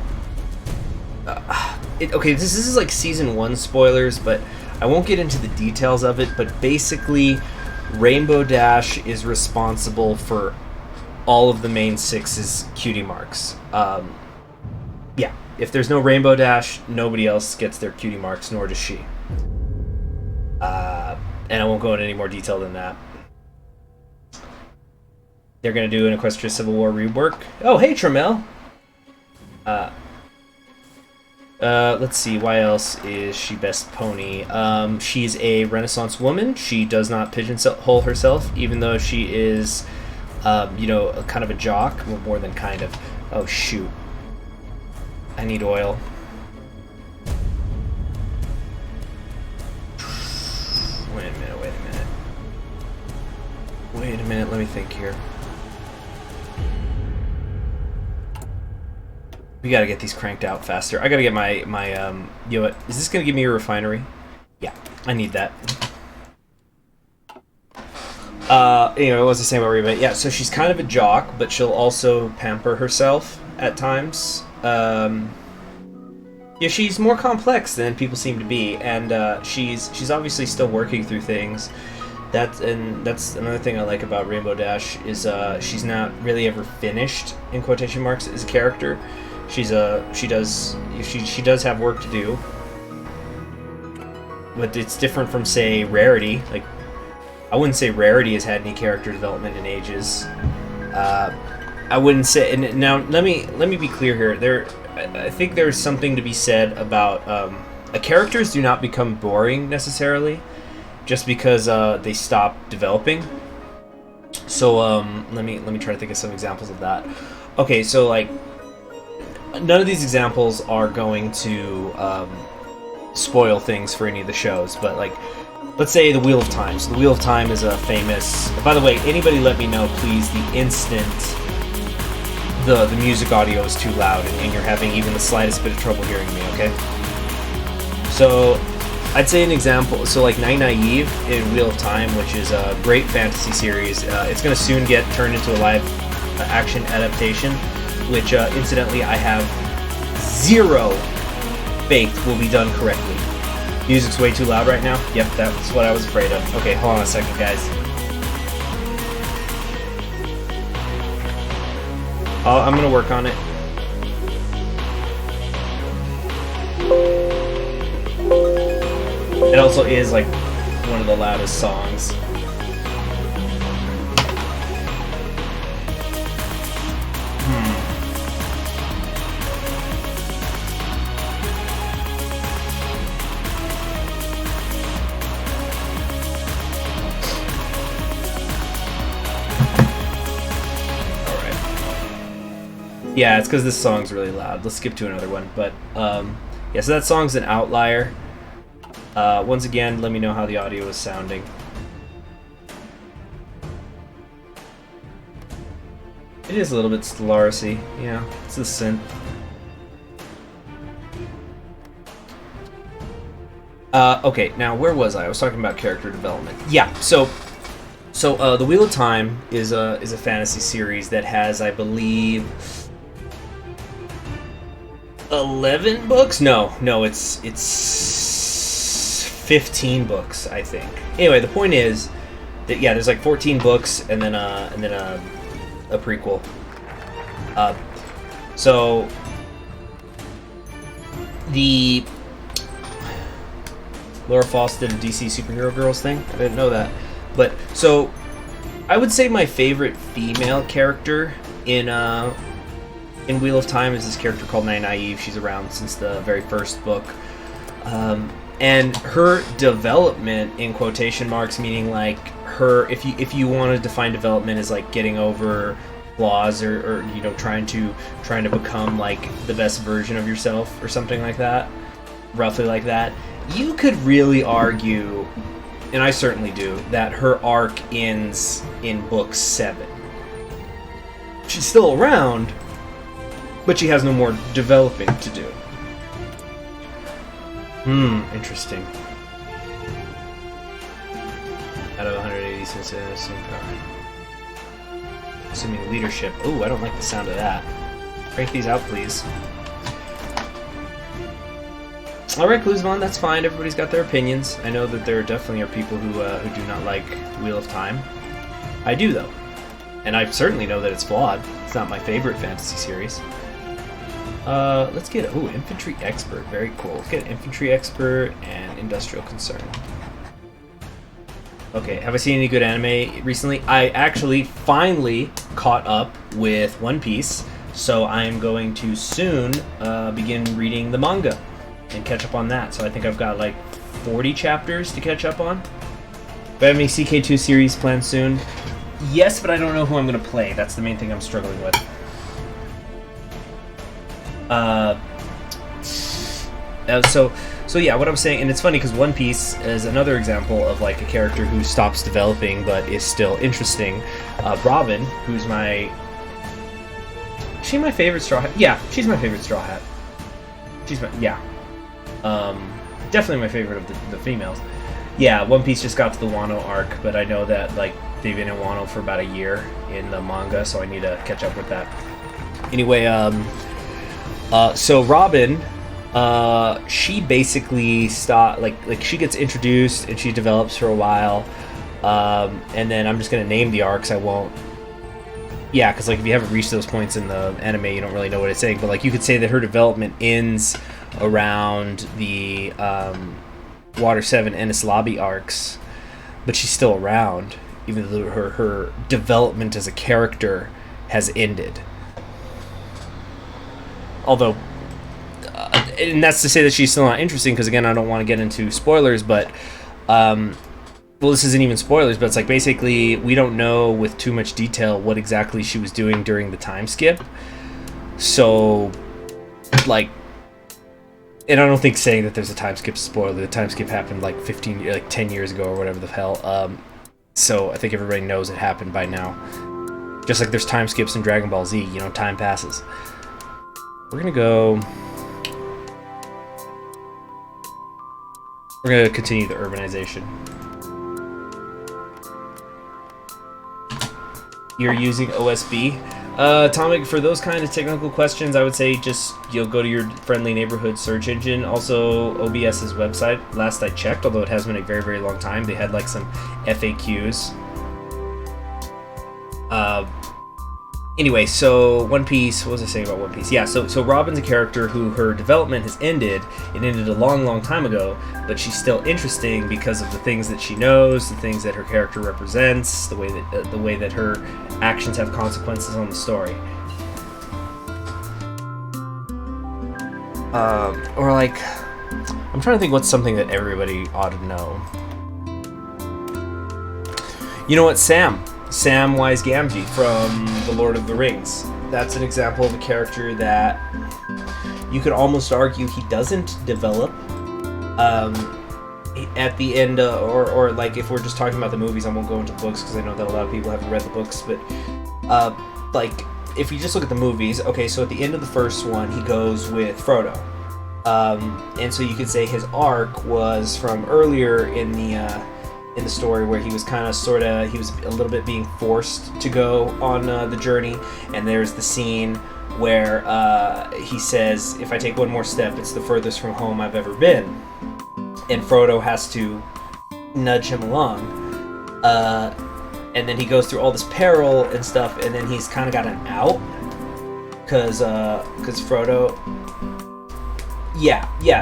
Okay, this is like season 1 spoilers, but I won't get into the details of it. But basically, Rainbow Dash is responsible for all of the main 6's cutie marks. Yeah, if there's no Rainbow Dash, nobody else gets their cutie marks, nor does she. And I won't go into any more detail than that. They're going to do an Equestria Civil War rework. Oh, hey, Tramel! Let's see, why else is she best pony? She's a Renaissance woman. She does not pigeonhole herself, even though she is, kind of a jock. Well, more than kind of. Oh, shoot. I need oil. Wait a minute, let me think here. We gotta get these cranked out faster. I gotta get my you know what, is this gonna give me a refinery? Yeah, I need that. Anyway, what was I saying about Reba? Yeah, so she's kind of a jock, but she'll also pamper herself at times. Yeah, she's more complex than people seem to be, and she's obviously still working through things. That's another thing I like about Rainbow Dash is she's not really ever finished in quotation marks as a character. She does have work to do, but it's different from, say, Rarity. Like, I wouldn't say Rarity has had any character development in ages. I wouldn't say. And now let me be clear here. I think there's something to be said about characters do not become boring necessarily just because they stop developing. So let me try to think of some examples of that. Okay, so like none of these examples are going to spoil things for any of the shows, but like let's say the Wheel of Time. So the Wheel of Time is a famous. By the way, anybody let me know, please, the instant the music audio is too loud and you're having even the slightest bit of trouble hearing me. Okay. So I'd say an example, so like Night Naive in Wheel of Time, which is a great fantasy series. It's going to soon get turned into a live action adaptation, which incidentally I have zero faith will be done correctly. Music's way too loud right now? Yep, that's what I was afraid of. Okay, hold on a second, guys. I'm going to work on it. It also is like one of the loudest songs. Alright. Yeah, it's because this song's really loud. Let's skip to another one. But, yeah, so that song's an outlier. Once again, let me know how the audio is sounding. It is a little bit Stellaris-y, yeah, it's a synth. Okay, now where was I? I was talking about character development. Yeah, so the Wheel of Time is a fantasy series that has, I believe, 11 books? No, it's 15 books, I think. Anyway, the point is that yeah, there's like 14 books and then a prequel. So the Laura Foss did a DC Superhero Girls thing. I didn't know that, but so I would say my favorite female character in in Wheel of Time is this character called Nynaeve. She's around since the very first book. And her development, in quotation marks, meaning like her, if you want to define development as like getting over flaws or you know trying to become like the best version of yourself or something like that, roughly like that, you could really argue, and I certainly do, that her arc ends in book 7. She's still around, but she has no more developing to do. Interesting. Out of 180 since assuming leadership. Ooh, I don't like the sound of that. Crank these out, please. Alright, Cluesmon, that's fine. Everybody's got their opinions. I know that there definitely are people who do not like Wheel of Time. I do, though. And I certainly know that it's flawed. It's not my favorite fantasy series. Let's get Infantry Expert. Very cool. Let's get Infantry Expert and Industrial Concern. Okay, have I seen any good anime recently? I actually finally caught up with One Piece, so I am going to soon begin reading the manga and catch up on that. So I think I've got like 40 chapters to catch up on. Do I have any CK2 series planned soon? Yes, but I don't know who I'm going to play. That's the main thing I'm struggling with. So yeah, what I'm saying, and it's funny because One Piece is another example of like a character who stops developing but is still interesting. Robin, who's is she my favorite Straw Hat? Yeah, she's my favorite Straw Hat. Definitely my favorite of the females. Yeah, One Piece just got to the Wano arc, but I know that like they've been in Wano for about a year in the manga, so I need to catch up with that. Anyway, so Robin, she basically like she gets introduced and she develops for a while, and then I'm just gonna name the arcs. I won't. Yeah, because like if you haven't reached those points in the anime, you don't really know what it's saying. But like you could say that her development ends around the Water 7 Ennis Lobby arcs, but she's still around, even though her development as a character has ended. Although, and that's to say that she's still not interesting, because again, I don't want to get into spoilers, but, well, this isn't even spoilers, but it's like basically we don't know with too much detail what exactly she was doing during the time skip. So, like, and I don't think saying that there's a time skip is a spoiler. The time skip happened like 10 years ago or whatever the hell. So I think everybody knows it happened by now. Just like there's time skips in Dragon Ball Z, you know, time passes. We're gonna continue the urbanization. You're using OSB? Tomic, for those kind of technical questions, I would say just you'll go to your friendly neighborhood search engine. Also, OBS's website, last I checked, although it has been a very, very long time, they had like some FAQs. Anyway, so One Piece, what was I saying about One Piece? Yeah, so Robin's a character who her development has ended. It ended a long, long time ago, but she's still interesting because of the things that she knows, the things that her character represents, the way that her actions have consequences on the story. Or like, I'm trying to think what's something that everybody ought to know. You know what, Samwise Gamgee from The Lord of the Rings. That's an example of a character that you could almost argue he doesn't develop at the end, or like if we're just talking about the movies, I won't go into books because I know that a lot of people haven't read the books, but like if you just look at the movies, okay, so at the end of the first one, he goes with Frodo. And so you could say his arc was from earlier in the story where he was kind of he was a little bit being forced to go on the journey, and there's the scene where he says, if I take one more step, it's the furthest from home I've ever been, and Frodo has to nudge him along, and then he goes through all this peril and stuff, and then he's kind of got an out because Frodo,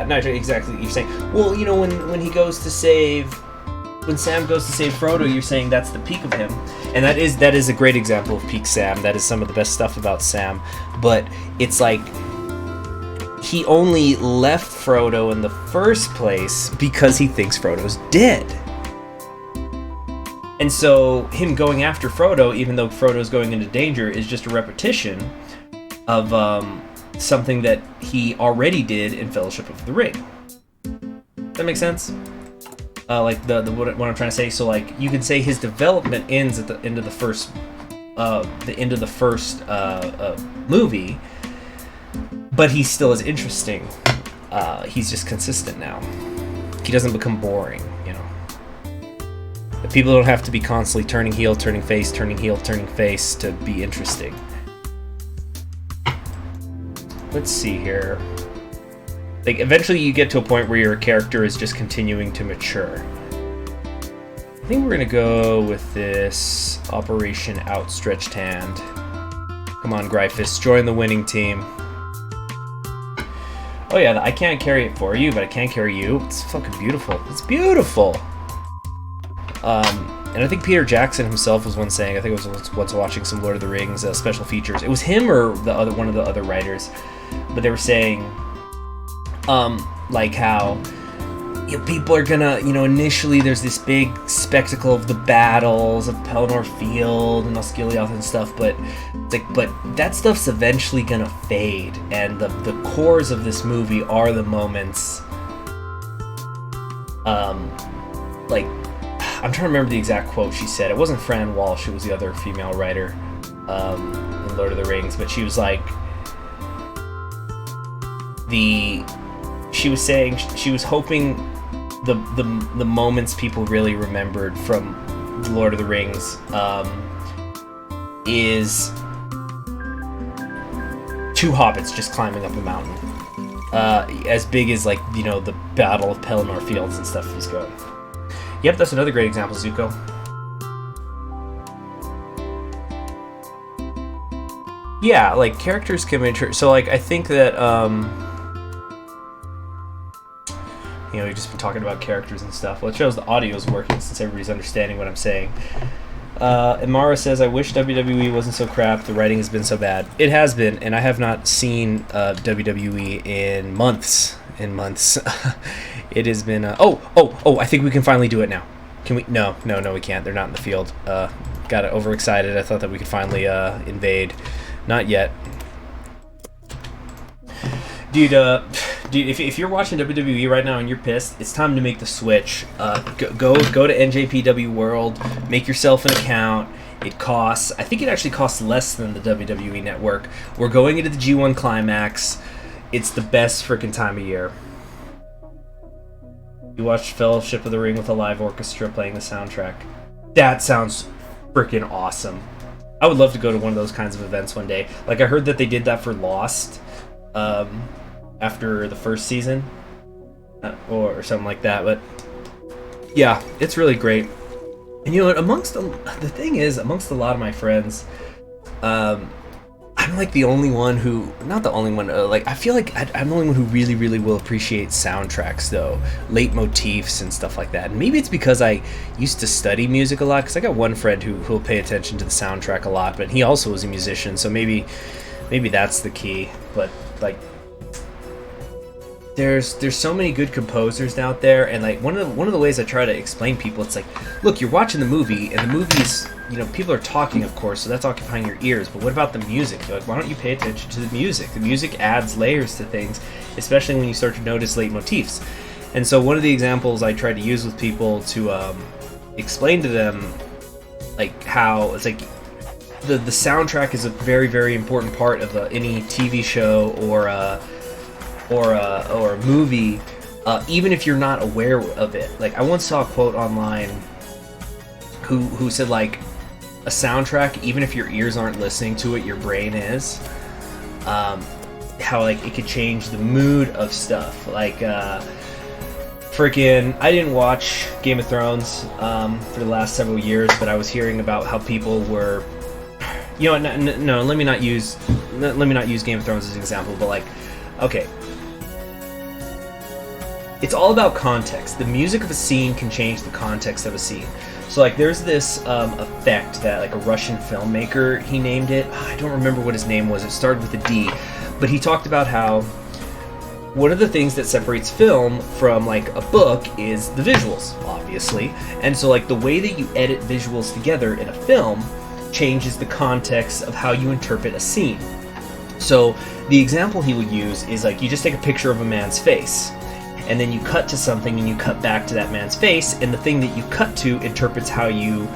not exactly what you're saying. Well, you know, when Sam goes to save Frodo, you're saying that's the peak of him, and that is a great example of peak Sam. That is some of the best stuff about Sam. but it's like he only left Frodo in the first place because he thinks Frodo's dead. And so him going after Frodo, even though Frodo's going into danger, is just a repetition of something that he already did in Fellowship of the Ring. Does that make sense? Like what I'm trying to say. So like you can say his development ends at the end of the first movie, but he still is interesting. He's just consistent now. He doesn't become boring, you know. The people don't have to be constantly turning heel, turning face, turning heel, turning face to be interesting. Let's see here. Like, eventually you get to a point where your character is just continuing to mature. I think we're gonna go with this Operation Outstretched Hand. Come on, Gryphus, join the winning team. Oh yeah, I can't carry it for you, but I can carry you. It's fucking beautiful. It's beautiful! And I think Peter Jackson himself was one saying, I think it was once watching some Lord of the Rings special features. It was him or one of the other writers, but they were saying, like how, you know, people are gonna, you know, initially there's this big spectacle of the battles of Pelennor Field and Osgiliath and stuff, but it's like, but that stuff's eventually gonna fade, and the cores of this movie are the moments, like, I'm trying to remember the exact quote she said. It wasn't Fran Walsh, it was the other female writer in Lord of the Rings, but she was like, she was saying she was hoping the moments people really remembered from the Lord of the Rings is two hobbits just climbing up a mountain, as big as, like, you know, the Battle of Pelennor Fields and stuff is going. Yep, that's another great example, Zuko. Yeah, like, characters can mature. So, like, I think that you know, we've just been talking about characters and stuff. Well, it shows the audio is working since everybody's understanding what I'm saying. Imara says, I wish WWE wasn't so crap. The writing has been so bad. It has been, and I have not seen WWE in months. It has been... Oh, I think we can finally do it now. Can we? No, we can't. They're not in the field. Got overexcited. I thought that we could finally invade. Not yet. Dude, if you're watching WWE right now and you're pissed, it's time to make the switch. Go to NJPW World, make yourself an account. It costs, I think it actually costs less than the WWE Network. We're going into the G1 Climax. It's the best freaking time of year. You watched Fellowship of the Ring with a live orchestra playing the soundtrack. That sounds freaking awesome. I would love to go to one of those kinds of events one day. Like, I heard that they did that for Lost. After the first season, or something like that, but yeah, it's really great. And you know what? Amongst the thing is, amongst a lot of my friends, I'm like the only one who, not the only one. Like, I feel like I'm the only one who really, really will appreciate soundtracks, though, leitmotifs and stuff like that. And maybe it's because I used to study music a lot. Because I got one friend who'll pay attention to the soundtrack a lot, but he also was a musician, so maybe that's the key. But like, there's so many good composers out there, and like one of the ways I try to explain people, it's like, look, you're watching the movie, and the movie's, you know, people are talking, of course, so that's occupying your ears, but what about the music? You're like, why don't you pay attention to the music? The music adds layers to things, especially when you start to notice leitmotifs. And so one of the examples I try to use with people to explain to them, like, how it's like the soundtrack is a very, very important part of any TV show or a movie, even if you're not aware of it. Like, I once saw a quote online who said, like, a soundtrack, even if your ears aren't listening to it, your brain is. How, like, it could change the mood of stuff. Like, freaking, I didn't watch Game of Thrones for the last several years, but I was hearing about how people were, you know, no, let me not use Game of Thrones as an example, but like, okay. it's all about context. The music of a scene can change the context of a scene. So like there's this effect that like a Russian filmmaker, he named it, I don't remember what his name was, it started with a D, but he talked about how one of the things that separates film from like a book is the visuals, obviously. And so like the way that you edit visuals together in a film changes the context of how you interpret a scene. So the example he would use is like you just take a picture of a man's face, and then you cut to something and you cut back to that man's face, and the thing that you cut to interprets how you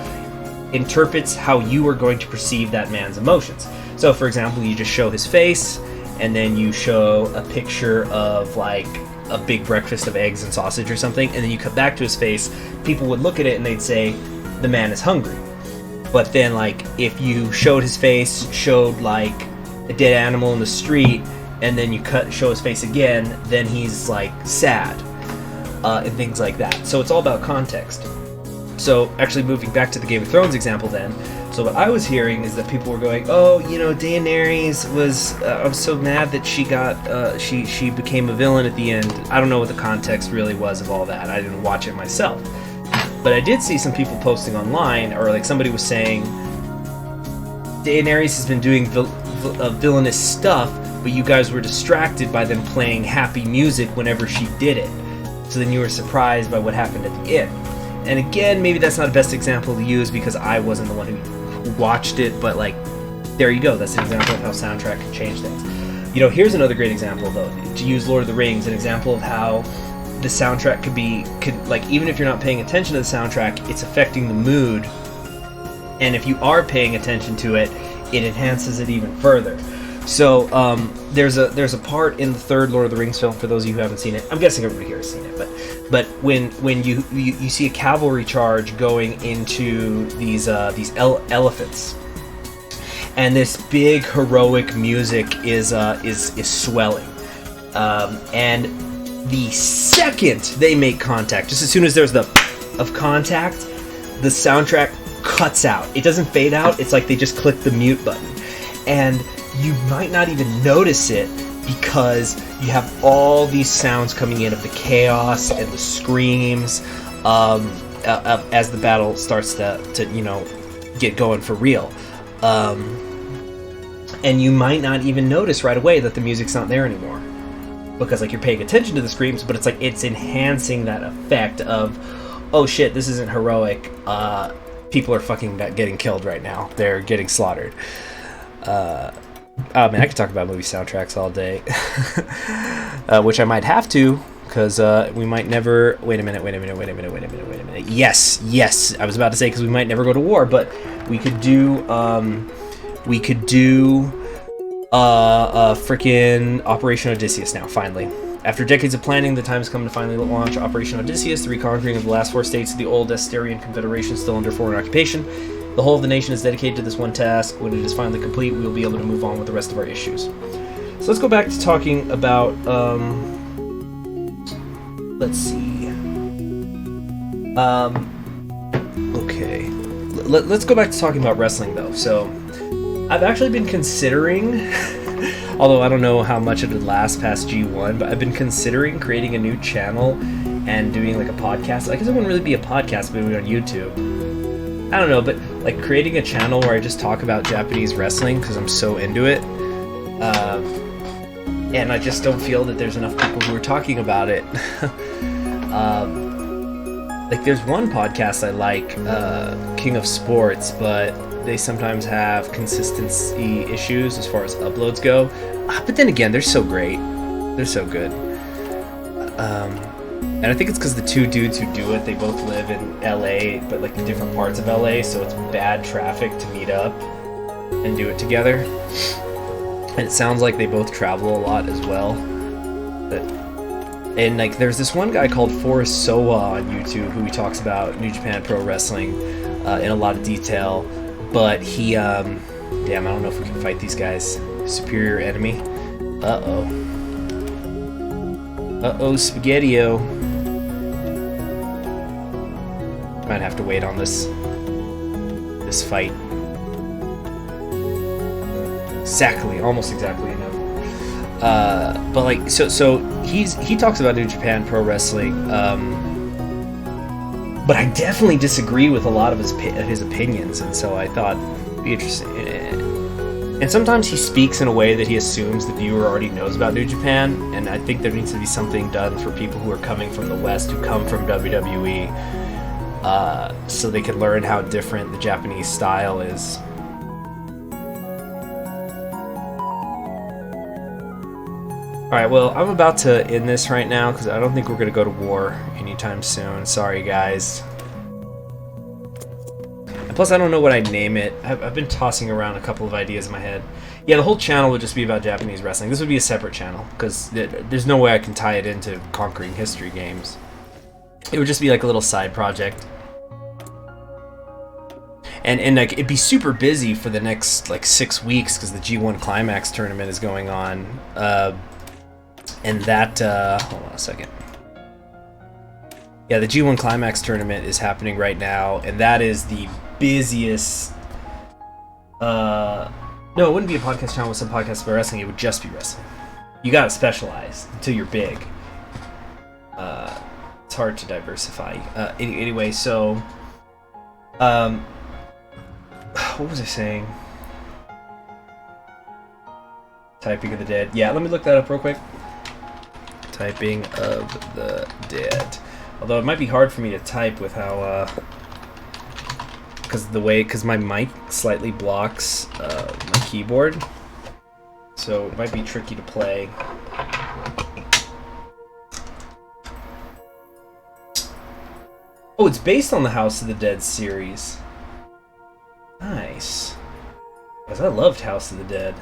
are going to perceive that man's emotions. So for example, you just show his face, and then you show a picture of like a big breakfast of eggs and sausage or something, and then you cut back to his face, people would look at it and they'd say, the man is hungry. But then like if you showed his face, showed like a dead animal in the street, and then you show his face again, then he's like sad, and things like that. So it's all about context. So actually moving back to the Game of Thrones example then, so what I was hearing is that people were going, oh, you know, Daenerys was, I was so mad that she got, she became a villain at the end. I don't know what the context really was of all that. I didn't watch it myself. But I did see some people posting online, or like somebody was saying, Daenerys has been doing villainous stuff, but you guys were distracted by them playing happy music whenever she did it. So then you were surprised by what happened at the end. And again, maybe that's not the best example to use because I wasn't the one who watched it, but like, there you go. That's an example of how soundtrack can change things. You know, here's another great example though, to use Lord of the Rings, an example of how the soundtrack could like, even if you're not paying attention to the soundtrack, it's affecting the mood. And if you are paying attention to it, it enhances it even further. So there's a part in the third Lord of the Rings film, for those of you who haven't seen it. I'm guessing everybody here has seen it, but when you see a cavalry charge going into these elephants, and this big heroic music is swelling, and the second they make contact, just as soon as there's the of contact, the soundtrack cuts out. It doesn't fade out. It's like they just click the mute button, and you might not even notice it because you have all these sounds coming in of the chaos and the screams as the battle starts to you know, get going for real. And you might not even notice right away that the music's not there anymore because like you're paying attention to the screams, but it's like it's enhancing that effect of, oh shit, this isn't heroic. People are fucking getting killed right now. They're getting slaughtered. Oh man, I could talk about movie soundtracks all day, which I might have to, because we might never. Wait a minute. Yes. I was about to say because we might never go to war, but we could do. Freaking Operation Odysseus now. Finally, after decades of planning, the time has come to finally launch Operation Odysseus, the reconquering of the last 4 states of the old Astarian Confederation still under foreign occupation. The whole of the nation is dedicated to this one task. When it is finally complete, we will be able to move on with the rest of our issues. So let's go back to talking about, let's see. Okay. Let's go back to talking about wrestling, though. So, I've actually been considering, although I don't know how much it would last past G1, but I've been considering creating a new channel and doing like a podcast. I guess it wouldn't really be a podcast, but it would be on YouTube. I don't know, but like creating a channel where I just talk about Japanese wrestling because I'm so into it, and I just don't feel that there's enough people who are talking about it. Like there's one podcast I like, King of Sports, but they sometimes have consistency issues as far as uploads go. But then again, they're so great, they're so good. And I think it's because the two dudes who do it, they both live in LA, but like in different parts of LA, so it's bad traffic to meet up and do it together. And it sounds like they both travel a lot as well. And like there's this one guy called Forrest Sowa on YouTube who he talks about New Japan Pro Wrestling in a lot of detail. But he, damn, I don't know if we can fight these guys. Superior enemy. Uh-oh, Spaghetti-O. Might have to wait on this fight. Exactly, almost exactly enough. But like, so he talks about New Japan Pro Wrestling. But I definitely disagree with a lot of his opinions, and so I thought it'd be interesting. And sometimes he speaks in a way that he assumes the viewer already knows about New Japan, and I think there needs to be something done for people who are coming from the West, who come from WWE, so they can learn how different the Japanese style is. Alright, well, I'm about to end this right now because I don't think we're going to go to war anytime soon. Sorry, guys. And plus, I don't know what I'd name it. I've been tossing around a couple of ideas in my head. Yeah, the whole channel would just be about Japanese wrestling. This would be a separate channel because there's no way I can tie it into Conquering History games. It would just be like a little side project. And like, it'd be super busy for the next like 6 weeks because the G1 Climax tournament is going on. And that, hold on a second. Yeah, the G1 Climax tournament is happening right now, and that is the busiest. No, it wouldn't be a podcast channel with some podcasts about wrestling. It would just be wrestling. You gotta specialize until you're big. It's hard to diversify. Anyway, so, what was I saying? Typing of the Dead. Yeah, let me look that up real quick. Typing of the Dead. Although it might be hard for me to type with how, because my mic slightly blocks my keyboard, so it might be tricky to play. Oh, it's based on the House of the Dead series. Nice. Because I loved House of the Dead.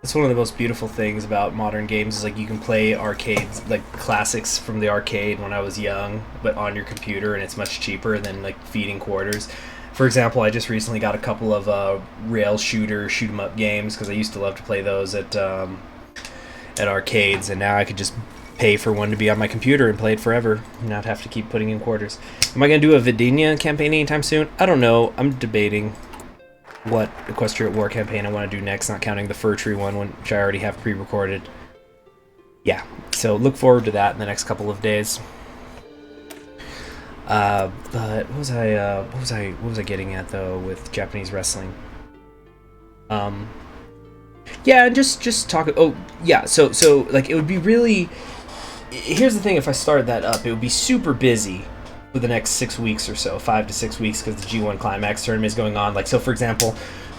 It's one of the most beautiful things about modern games is like you can play arcades, like classics from the arcade when I was young, but on your computer, and it's much cheaper than like feeding quarters. For example, I just recently got a couple of rail shooter shoot 'em up games because I used to love to play those at arcades, and now I could just pay for one to be on my computer and play it forever and not have to keep putting in quarters. Am I gonna do a Vidinia campaign anytime soon? I don't know. I'm debating what Equestrian War campaign I want to do next, not counting the Fur Tree one, which I already have pre-recorded. Yeah, so look forward to that in the next couple of days. But what was I getting at though with Japanese wrestling? Yeah, just talk. Oh, yeah. So like it would be really. Here's the thing: if I started that up, it would be super busy for the next 6 weeks or so, 5 to 6 weeks, because the G1 Climax tournament is going on. Like, so for example,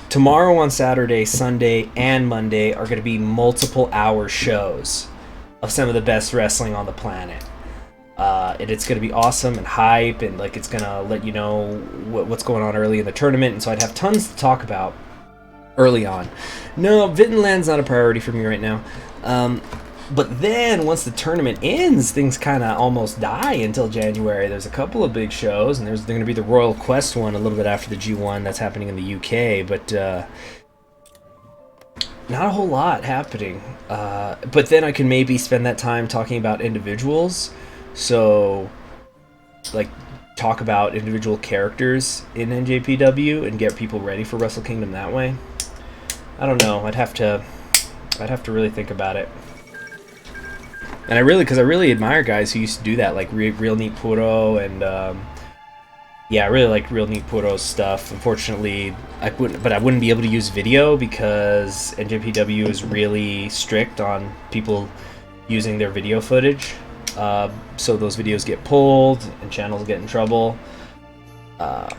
tomorrow on Saturday, Sunday, and Monday are going to be multiple hour shows of some of the best wrestling on the planet. And it's going to be awesome and hype, and like it's going to let you know what's going on early in the tournament. And so I'd have tons to talk about early on. No, Vinland's not a priority for me right now. But then, once the tournament ends, things kind of almost die until January. There's a couple of big shows, and there's going to be the Royal Quest one a little bit after the G1 that's happening in the UK, but not a whole lot happening. But then I can maybe spend that time talking about individuals. So, like, talk about individual characters in NJPW and get people ready for Wrestle Kingdom that way. I don't know. I'd have to really think about it. And I really admire guys who used to do that, like Real Neat Puro, and yeah, I really like Real Neat Puro's stuff. Unfortunately, I wouldn't be able to use video because NJPW is really strict on people using their video footage. So those videos get pulled and channels get in trouble. I'd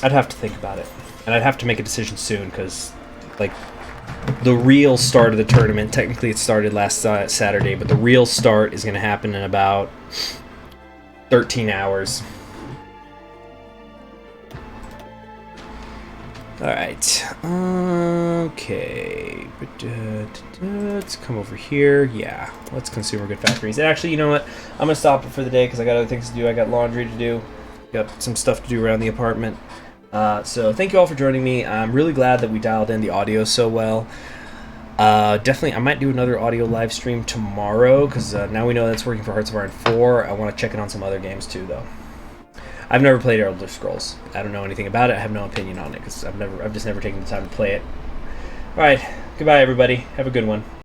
have to think about it, and I'd have to make a decision soon because, like, the real start of the tournament, technically it started last Saturday, but the real start is going to happen in about 13 hours. Alright. Okay. Let's come over here. Yeah. Let's Consumer Good Factories. And actually, you know what? I'm going to stop it for the day because I got other things to do. I got laundry to do. Got some stuff to do around the apartment. So thank you all for joining me. I'm really glad that we dialed in the audio so well. Definitely, I might do another audio live stream tomorrow because now we know that's working for Hearts of Iron 4. I want to check it on some other games too, though. I've never played Elder Scrolls. I don't know anything about it. I have no opinion on it because I've just never taken the time to play it. All right. Goodbye, everybody. Have a good one.